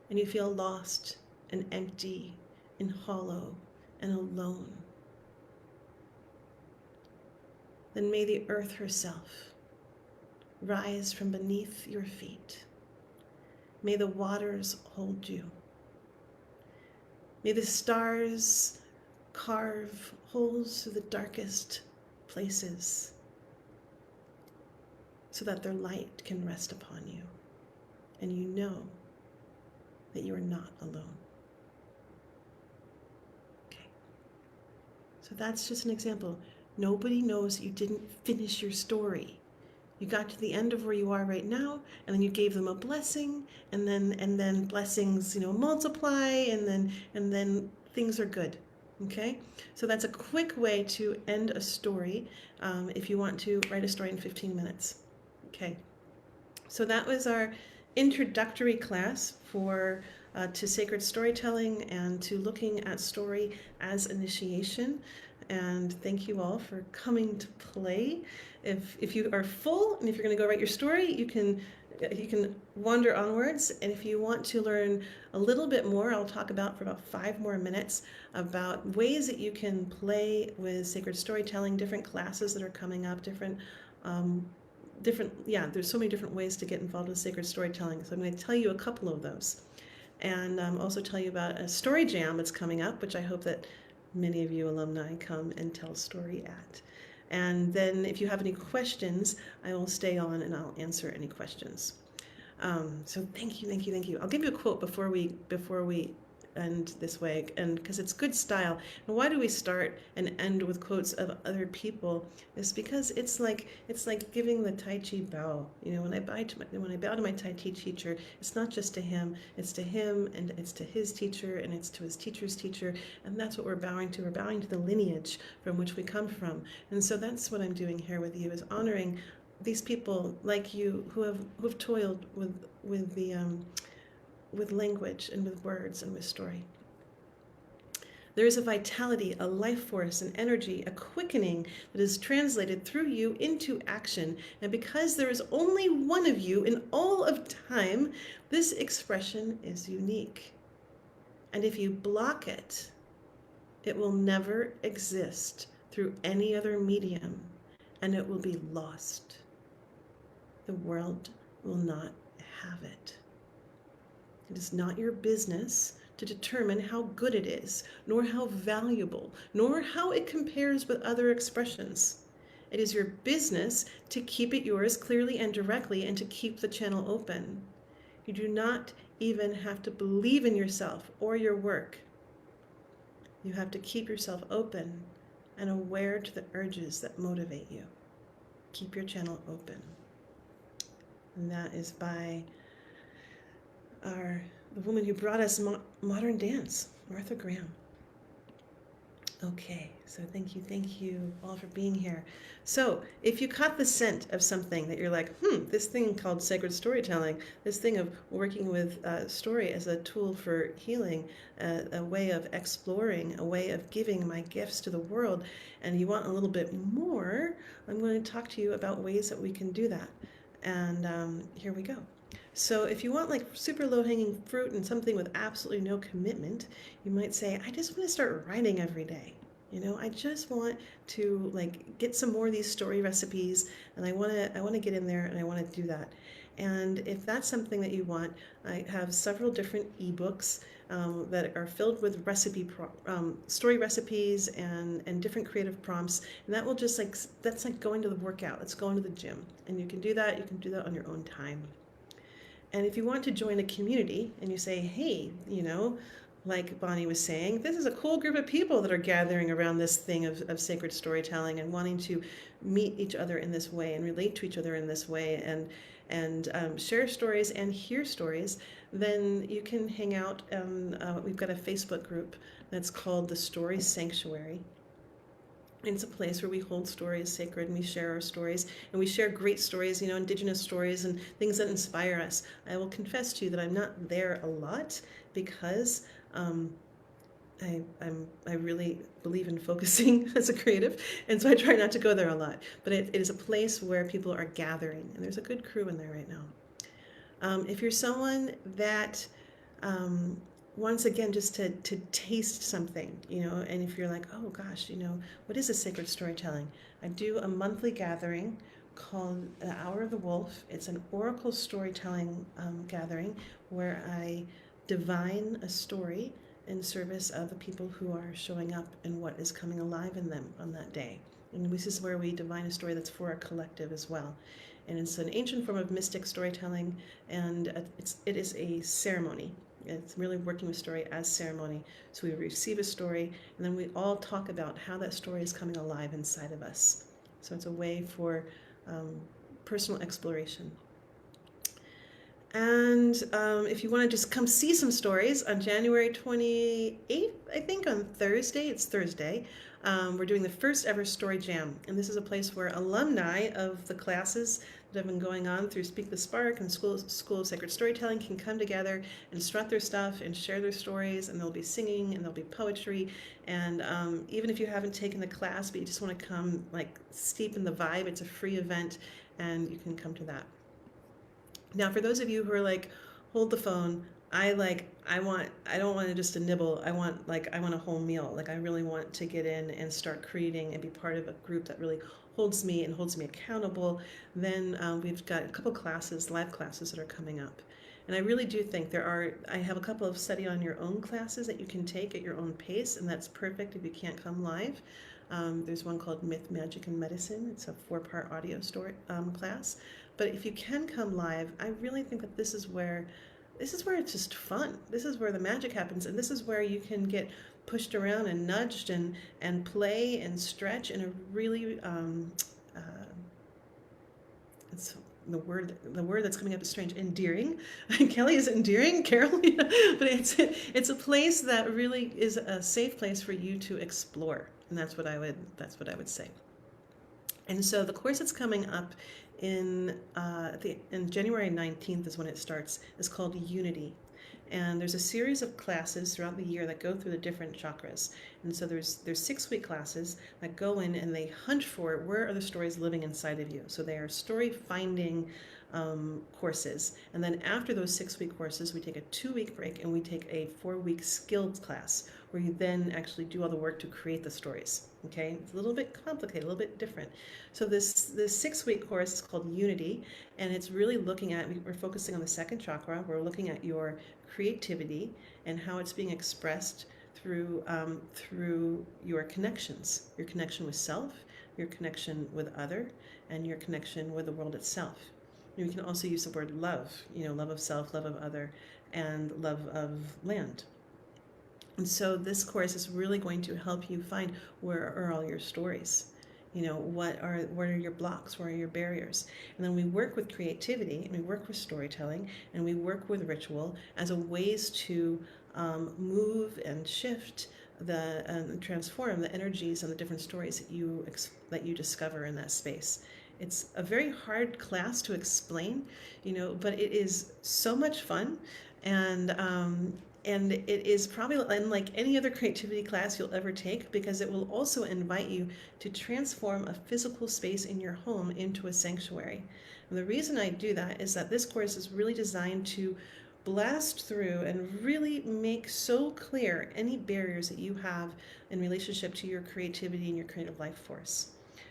and you feel lost and empty and hollow and alone, then may the earth herself rise from beneath your feet. May the waters hold you. May the stars carve holes through the darkest places so that their light can rest upon you and you know that you are not alone. Okay. So that's just an example. Nobody knows you didn't finish your story. You got to the end of where you are right now, and then you gave them a blessing, and then blessings, multiply, and then things are good. Okay, so that's a quick way to end a story if you want to write a story in 15 minutes. Okay, so that was our introductory class to sacred storytelling and to looking at story as initiation. And thank you all for coming to play. If you are full and if you're going to go write your story, you can wander onwards. And if you want to learn a little bit more, I'll talk about for about 5 more minutes about ways that you can play with sacred storytelling, different classes that are coming up, there's so many different ways to get involved with sacred storytelling. So I'm going to tell you a couple of those. And also tell you about a story jam that's coming up, which I hope that many of you alumni come and tell story at. And then if you have any questions, I will stay on and I'll answer any questions. So thank you. I'll give you a quote before we end this way, and because it's good style. And why do we start and end with quotes of other people? Is because it's like giving the Tai Chi bow. When I bow to my Tai Chi teacher, it's not just to him. It's to him, and it's to his teacher, and it's to his teacher's teacher, and that's what we're bowing to. We're bowing to the lineage from which we come from, and so that's what I'm doing here with you, is honoring these people like you who've toiled with language and with words and with story. There is a vitality, a life force, an energy, a quickening that is translated through you into action. And because there is only one of you in all of time, this expression is unique. And if you block it, it will never exist through any other medium, and it will be lost. The world will not have it. It is not your business to determine how good it is, nor how valuable, nor how it compares with other expressions. It is your business to keep it yours clearly and directly and to keep the channel open. You do not even have to believe in yourself or your work. You have to keep yourself open and aware to the urges that motivate you. Keep your channel open. And that is by the woman who brought us modern dance, Martha Graham. Okay, so thank you all for being here. So, if you caught the scent of something that you're like, this thing called sacred storytelling, this thing of working with story as a tool for healing, a way of exploring, a way of giving my gifts to the world, and you want a little bit more, I'm going to talk to you about ways that we can do that. And here we go. So, if you want like super low hanging fruit and something with absolutely no commitment, you might say, I just want to start writing every day. I just want to like get some more of these story recipes, and I want to get in there and I want to do that. And if that's something that you want, I have several different ebooks that are filled with story recipes and different creative prompts, and that will just like that's like going to the workout. It's going to the gym, and you can do that. You can do that on your own time. And if you want to join a community and you say, hey, like Bonnie was saying, this is a cool group of people that are gathering around this thing of sacred storytelling and wanting to meet each other in this way and relate to each other in this way and share stories and hear stories, then you can hang out. We've got a Facebook group that's called the Story Sanctuary. It's a place where we hold stories sacred and we share our stories and we share great stories, indigenous stories and things that inspire us. I will confess to you that I'm not there a lot because um, I really believe in focusing as a creative, and so I try not to go there a lot. But it is a place where people are gathering, and there's a good crew in there right now. If you're someone that once again just to taste something, and if you're like, oh gosh, what is a sacred storytelling? I do a monthly gathering called the Hour of the Wolf. It's an oracle storytelling gathering where I divine a story in service of the people who are showing up and what is coming alive in them on that day. And this is where we divine a story that's for a collective as well. And it's an ancient form of mystic storytelling, and it is a ceremony. It's really working with story as ceremony. So we receive a story, and then we all talk about how that story is coming alive inside of us. So it's a way for personal exploration. And if you want to just come see some stories on January 28th, I think on Thursday, it's Thursday, we're doing the first ever Story Jam. And this is a place where alumni of the classes that have been going on through Speak the Spark and School of Sacred Storytelling can come together and strut their stuff and share their stories. And there'll be singing and there'll be poetry. And even if you haven't taken the class, but you just want to come like steep in the vibe, it's a free event and you can come to that. Now, for those of you who are like, hold the phone, I don't want just a nibble. I want a whole meal. Like, I really want to get in and start creating and be part of a group that really holds me and holds me accountable. Then we've got a couple classes, live classes that are coming up. And I really do think I have a couple of study on your own classes that you can take at your own pace, and that's perfect if you can't come live. There's one called Myth, Magic, and Medicine. It's a 4-part audio story class. But if you can come live, I really think that this is where it's just fun. This is where the magic happens, and this is where you can get pushed around and nudged and play and stretch in a really uh, it's the word that's coming up is strange, endearing. Kelly is endearing, Carol, but it's a place that really is a safe place for you to explore, and that's what I would say. And so the course that's coming up in January 19th is when it starts. Is called Unity. And there's a series of classes throughout the year that go through the different chakras. And so there's 6-week classes that go in and they hunt for where are the stories living inside of you. So they are story finding courses. And then after those 6-week courses, we take a 2-week break and we take a 4-week skills class where you then actually do all the work to create the stories. Okay, it's a little bit complicated, a little bit different. So this 6-week course is called Unity, and it's really looking at, we're focusing on the second chakra. We're looking at your creativity and how it's being expressed through your connections, your connection with self, your connection with other, and your connection with the world itself. And we can also use the word love, love of self, love of other, and love of land. And so this course is really going to help you find where are all your stories. What are your blocks? Where are your barriers? And then we work with creativity and we work with storytelling and we work with ritual as a ways to move and shift transform the energies and the different stories that you discover in that space. It's a very hard class to explain, but it is so much fun, and it is probably unlike any other creativity class you'll ever take, because it will also invite you to transform a physical space in your home into a sanctuary. And the reason I do that is that this course is really designed to blast through and really make so clear any barriers that you have in relationship to your creativity and your creative life force.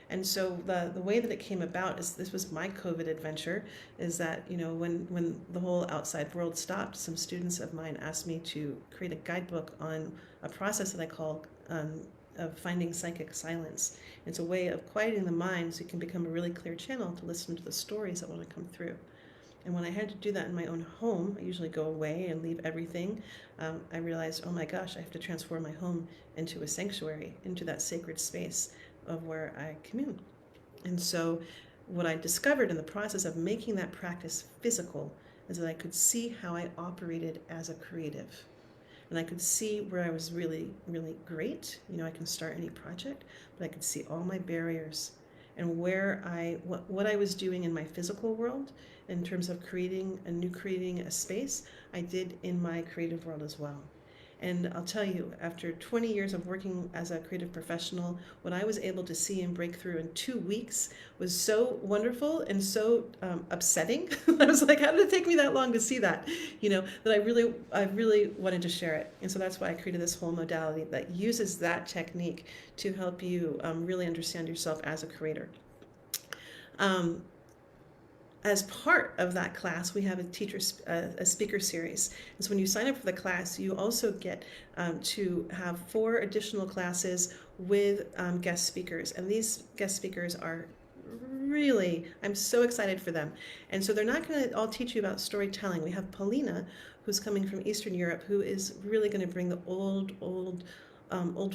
And so the way that it came about is, this was my COVID adventure, is that, when the whole outside world stopped, some students of mine asked me to create a guidebook on a process that I call of finding psychic silence. It's a way of quieting the mind so you can become a really clear channel to listen to the stories that want to come through. And when I had to do that in my own home, I usually go away and leave everything. I realized, oh my gosh, I have to transform my home into a sanctuary, into that sacred space of where I commune. And so, what I discovered in the process of making that practice physical is that I could see how I operated as a creative. And I could see where I was really, really great. I can start any project, but I could see all my barriers and what I was doing in my physical world in terms of creating a space, I did in my creative world as well. And I'll tell you, after 20 years of working as a creative professional, what I was able to see and break through in 2 weeks was so wonderful and so upsetting. I was like, how did it take me that long to see that? That I really wanted to share it. And so that's why I created this whole modality that uses that technique to help you really understand yourself as a creator. As part of that class, we have a speaker series. And so when you sign up for the class, you also get to have 4 additional classes with guest speakers. And these guest speakers are really, I'm so excited for them. And so they're not going to all teach you about storytelling. We have Paulina, who's coming from Eastern Europe, who is really going to bring the old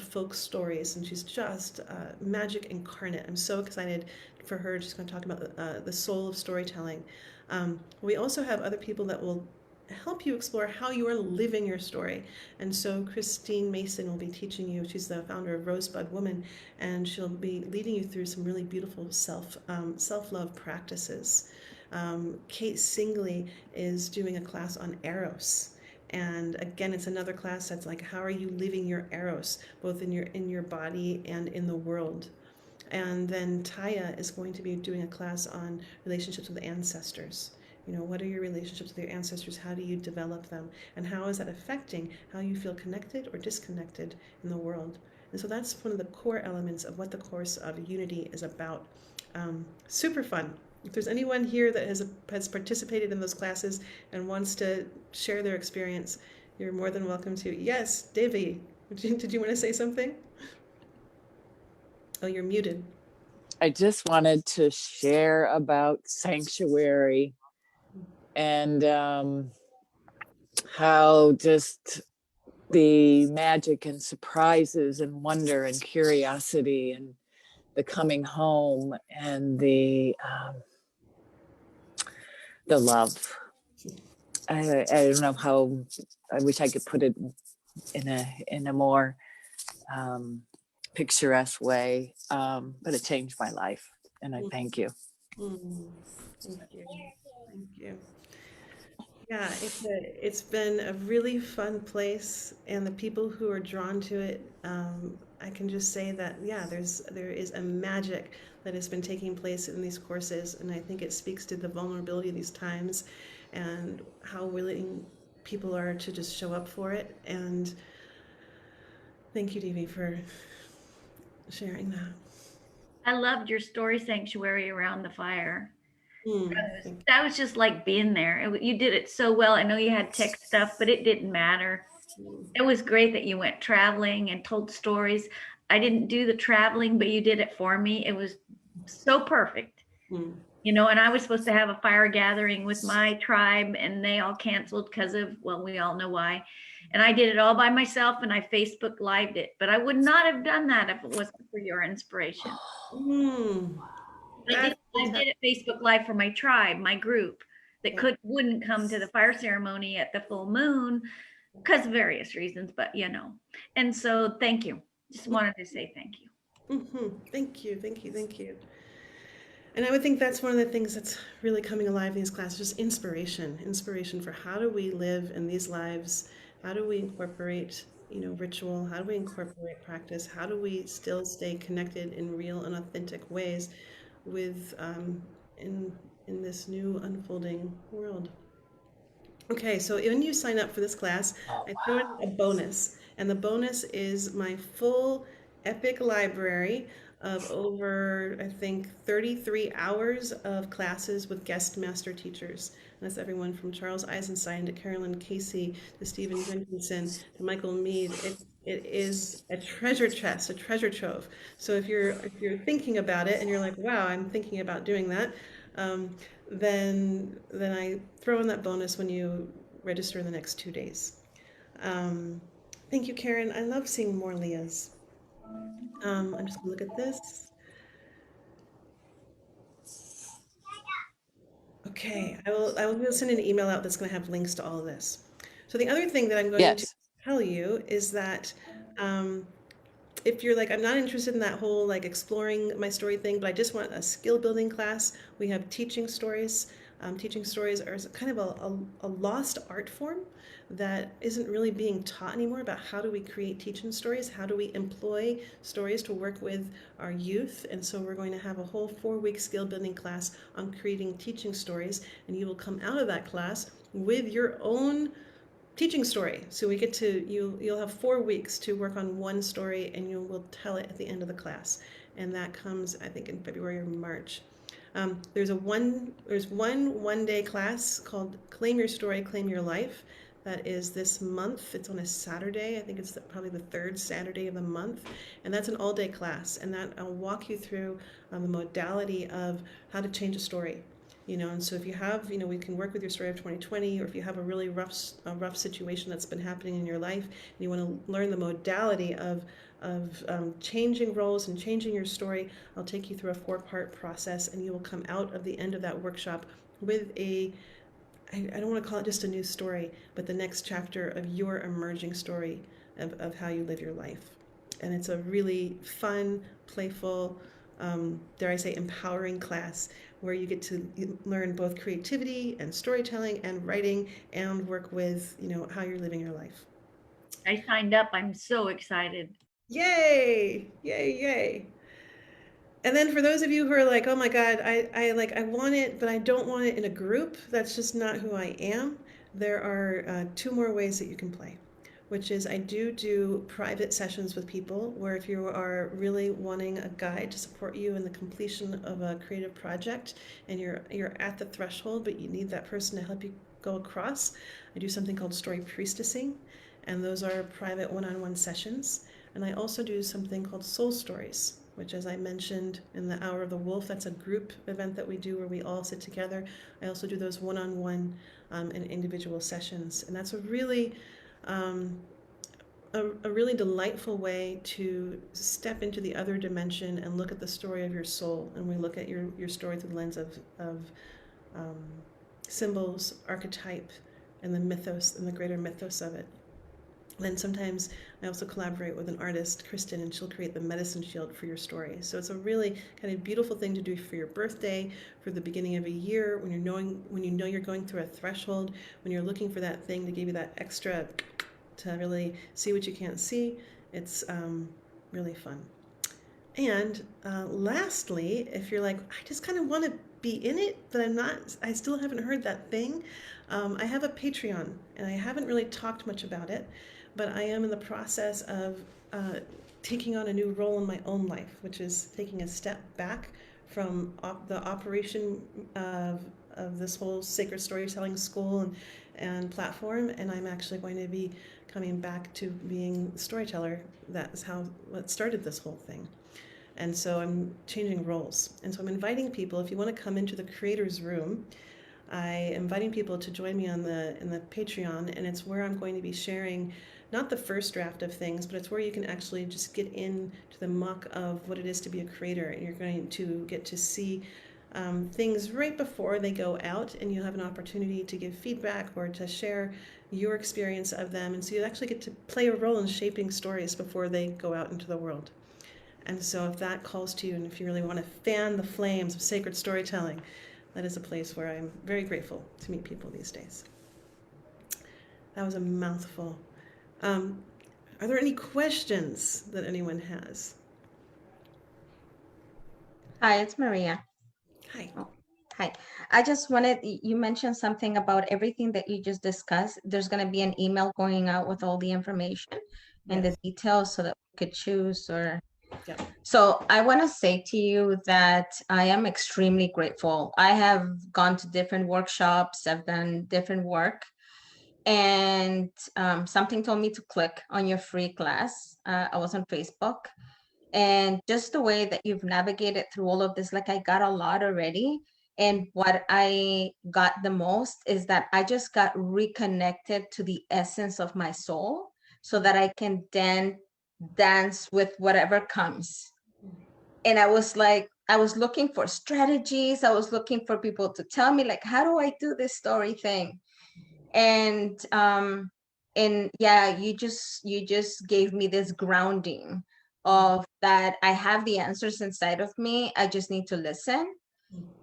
folk stories, and she's just magic incarnate. I'm so excited for her. She's going to talk about the soul of storytelling. We also have other people that will help you explore how you are living your story. And so Christine Mason will be teaching you. She's the founder of Rosebud Woman, and she'll be leading you through some really beautiful self-love practices. Kate Singley is doing a class on Eros. And again, it's another class that's like, how are you living your Eros, both in your body and in the world? And then Taya is going to be doing a class on relationships with ancestors. What are your relationships with your ancestors? How do you develop them? And how is that affecting how you feel connected or disconnected in the world? And so that's one of the core elements of what the course of Unity is about. Super fun. If there's anyone here that has participated in those classes and wants to share their experience, you're more than welcome to. Yes, Devi, did you want to say something? Oh, you're muted. I just wanted to share about Sanctuary and how just the magic and surprises and wonder and curiosity and the coming home and the love. I don't know how. I wish I could put it in a more picturesque way, but it changed my life, and I thank you. Thank you. Thank you. Yeah, it's been a really fun place, and the people who are drawn to it, I can just say that, yeah, there is a magic that has been taking place in these courses, and I think it speaks to the vulnerability of these times and how willing people are to just show up for it. And thank you, Devi, for sharing that. I loved your story sanctuary around the fire. Thank That was just like being there. You did it so well. I know you had tech stuff, but it didn't matter. you. It was great that you went traveling and told stories. I didn't do the traveling, but you did it for me. It was so perfect. Mm. And I was supposed to have a fire gathering with my tribe, and they all canceled because of, well, we all know why. And I did it all by myself, and I Facebook lived it. But I would not have done that if it wasn't for your inspiration. Mm. I did a Facebook Live for my tribe, my group that Yeah. wouldn't come to the fire ceremony at the full moon. because of various reasons, but And so thank you. Just wanted to say thank you. Thank you, thank you, thank you. And I would think that's one of the things that's really coming alive in these classes, just inspiration for how do we live in these lives? How do we incorporate, ritual? How do we incorporate practice? How do we still stay connected in real and authentic ways with in in this new unfolding world? Okay, so when you sign up for this class, I throw in a bonus, and the bonus is my full epic library of over, I think, 33 hours of classes with guest master teachers. And that's everyone from Charles Eisenstein to Carolyn Casey to Stephen Jenkinson to Michael Mead. It is a treasure chest, a treasure trove. So if you're thinking about it and you're like, wow, I'm thinking about doing that, um, then I throw in that bonus when you register in the next 2 days. Um, Thank you, Karen. I love seeing more Leahs. I'm just gonna look at this. Okay, I will send an email out that's gonna have links to all of this. So the other thing that I'm going to Yes. tell you is that um, if you're like, I'm not interested in that whole like exploring my story thing, but I just want a skill building class, we have teaching stories. Teaching stories are kind of a lost art form that isn't really being taught anymore about how do we create teaching stories, how do we employ stories to work with our youth. And so we're going to have a whole 4-week skill building class on creating teaching stories, and you will come out of that class with your own teaching story. So we get to you'll have 4 weeks to work on one story, and you will tell it at the end of the class. And that comes, I think, in February or March. There's one day class called Claim Your Story, Claim Your Life. That is this month. It's on a Saturday. I think it's probably the third Saturday of the month, and that's an all-day class. And that I'll walk you through the modality of how to change a story. And so if you have, we can work with your story of 2020, or if you have a really rough situation that's been happening in your life, and you want to learn the modality of changing roles and changing your story, I'll take you through a 4-part process, and you will come out of the end of that workshop with I don't want to call it just a new story, but the next chapter of your emerging story of how you live your life. And it's a really fun, playful, dare I say, empowering class where you get to learn both creativity and storytelling and writing and work with, how you're living your life. I signed up. I'm so excited. Yay! Yay, yay. And then for those of you who are like, oh my God, I want it, but I don't want it in a group. That's just not who I am. There are 2 more ways that you can play, which is I do private sessions with people where if you are really wanting a guide to support you in the completion of a creative project and you're at the threshold, but you need that person to help you go across, I do something called story priestessing, and those are private one-on-one sessions. And I also do something called soul stories, which, as I mentioned in the Hour of the Wolf, that's a group event that we do where we all sit together. I also do those one-on-one and individual sessions, and that's um, a really delightful way to step into the other dimension and look at the story of your soul. And we look at your story through the lens of um, symbols, archetype, and the mythos and the greater mythos of it. Then sometimes I also collaborate with an artist, Kristen, and she'll create the medicine shield for your story. So it's a really kind of beautiful thing to do for your birthday, for the beginning of a year, when you know you're going through a threshold, when you're looking for that thing to give you that extra to really see what you can't see. It's really fun. And lastly, if you're like, I just kind of want to be in it, but I still haven't heard that thing. I have a Patreon, and I haven't really talked much about it, but I am in the process of taking on a new role in my own life, which is taking a step back from the operation of this whole sacred storytelling school and platform, and I'm actually going to be coming back to being a storyteller. That is what started this whole thing. And so I'm changing roles. And so I'm inviting people, if you want to come into the creator's room, I am inviting people to join me in the Patreon, and it's where I'm going to be sharing not the first draft of things, but it's where you can actually just get into the muck of what it is to be a creator, and you're going to get to see things right before they go out, and you'll have an opportunity to give feedback or to share your experience of them. And so you actually get to play a role in shaping stories before they go out into the world. And so if that calls to you, and if you really want to fan the flames of sacred storytelling, that is a place where I'm very grateful to meet people these days. That was a mouthful. Um, are there any questions that anyone has? Hi, it's Maria. Hi. Oh, hi. I just wanted, you mentioned something about everything that you just discussed. There's going to be an email going out with all the information and the Yes. details so that we could choose or. Yep. So I want to say to you that I am extremely grateful. I have gone to different workshops, I've done different work, and something told me to click on your free class. I was on Facebook, and just the way that you've navigated through all of this, like I got a lot already. And what I got the most is that I just got reconnected to the essence of my soul so that I can then dance with whatever comes. And I was like, I was looking for strategies. I was looking for people to tell me, like, how do I do this story thing? And yeah, you just gave me this grounding of that I have the answers inside of me. I just need to listen,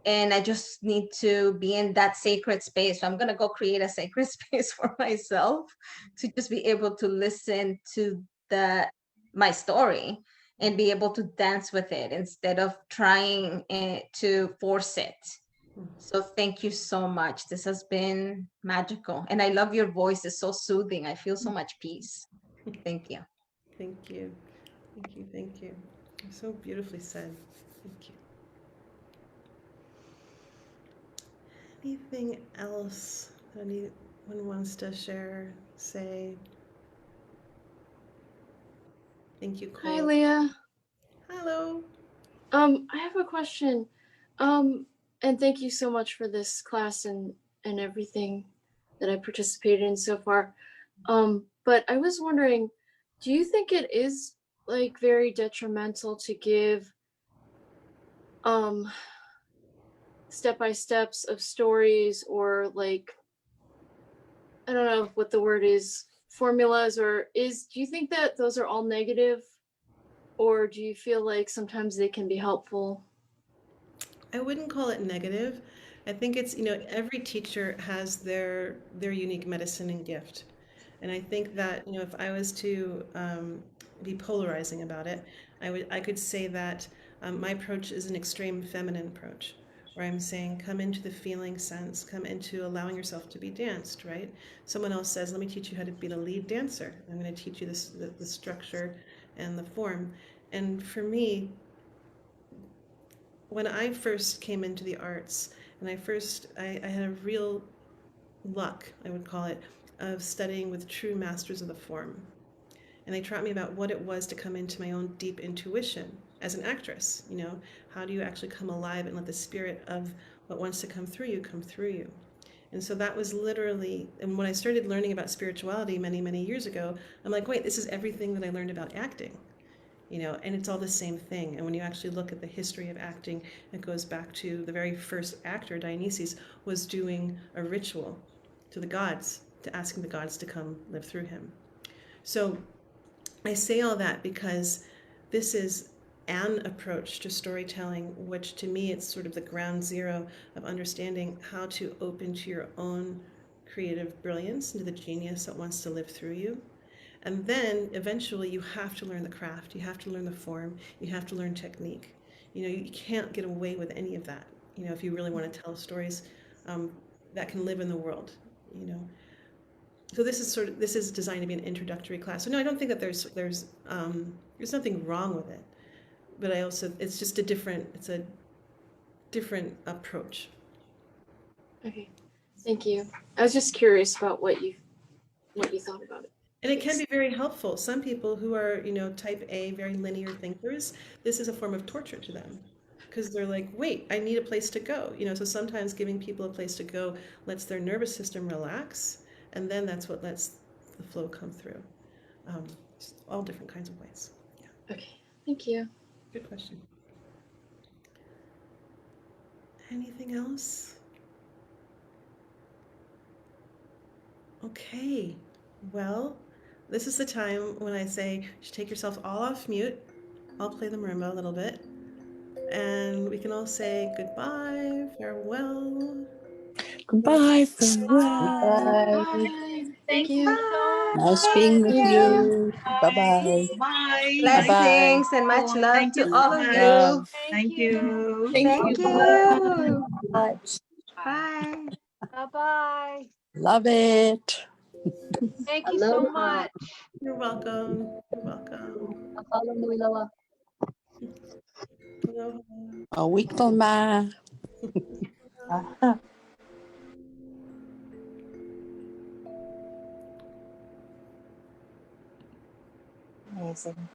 and I just need to be in that sacred space. So I'm going to go create a sacred space for myself to just be able to listen to the my story and be able to dance with it instead of trying to force it. So thank you so much. This has been magical. And I love your voice. It's so soothing. I feel so much peace. Thank you. Thank you. Thank you. Thank you. So beautifully said. Thank you. Anything else that anyone wants to share, say? Thank you, Hi, Cole. Leah. Hello. I have a question. Um, and thank you so much for this class and everything that I participated in so far. But I was wondering, do you think it is like very detrimental to give um step by steps of stories, or like, I don't know what the word is, formulas, or do you think that those are all negative, or do you feel like sometimes they can be helpful? I wouldn't call it negative. I think it's, every teacher has their unique medicine and gift. And I think that, if I was to be polarizing about it, I could say that my approach is an extreme feminine approach, where I'm saying come into the feeling sense, come into allowing yourself to be danced, right? Someone else says, let me teach you how to be the lead dancer. I'm going to teach you the structure and the form. And for me, when I first came into the arts, and I had a real luck, I would call it, of studying with true masters of the form. And they taught me about what it was to come into my own deep intuition as an actress. How do you actually come alive and let the spirit of what wants to come through you come through you? And so that was literally, and when I started learning about spirituality many, many years ago, I'm like, wait, this is everything that I learned about acting. And it's all the same thing. And when you actually look at the history of acting, it goes back to the very first actor, Dionysus, was doing a ritual to the gods, to asking the gods to come live through him. So I say all that because this is an approach to storytelling, which to me it's sort of the ground zero of understanding how to open to your own creative brilliance, into the genius that wants to live through you. And then eventually you have to learn the craft, you have to learn the form, you have to learn technique. You can't get away with any of that, if you really want to tell stories um, that can live in the world, you know. So this is designed to be an introductory class. So no, I don't think that there's nothing wrong with it. But I also, it's a different approach. Okay, thank you. I was just curious about what you thought about it. And it can be very helpful. Some people who are, type A, very linear thinkers, this is a form of torture to them because they're like, wait, I need a place to go. So sometimes giving people a place to go lets their nervous system relax, and then that's what lets the flow come through. Um, all different kinds of ways. Yeah, Okay, thank you. good question. Anything else? Okay. Well, this is the time when I say you should take yourself all off mute. I'll play the marimba a little bit. And we can all say goodbye, farewell. Goodbye, farewell. Bye. Bye. Thank Thank you. you so Nice much. being with Thank you. you. Bye bye. Bye. Bye bye. Blessings and much love Thank to you so all of much. you. Love. Thank Thank you. you. Thank Thank you you. much. Bye. Bye-bye. Love it. Thank you so Aloha. much. You're welcome. You're welcome. Mahalo nui loa. Aloha. A week till ma. Amazing.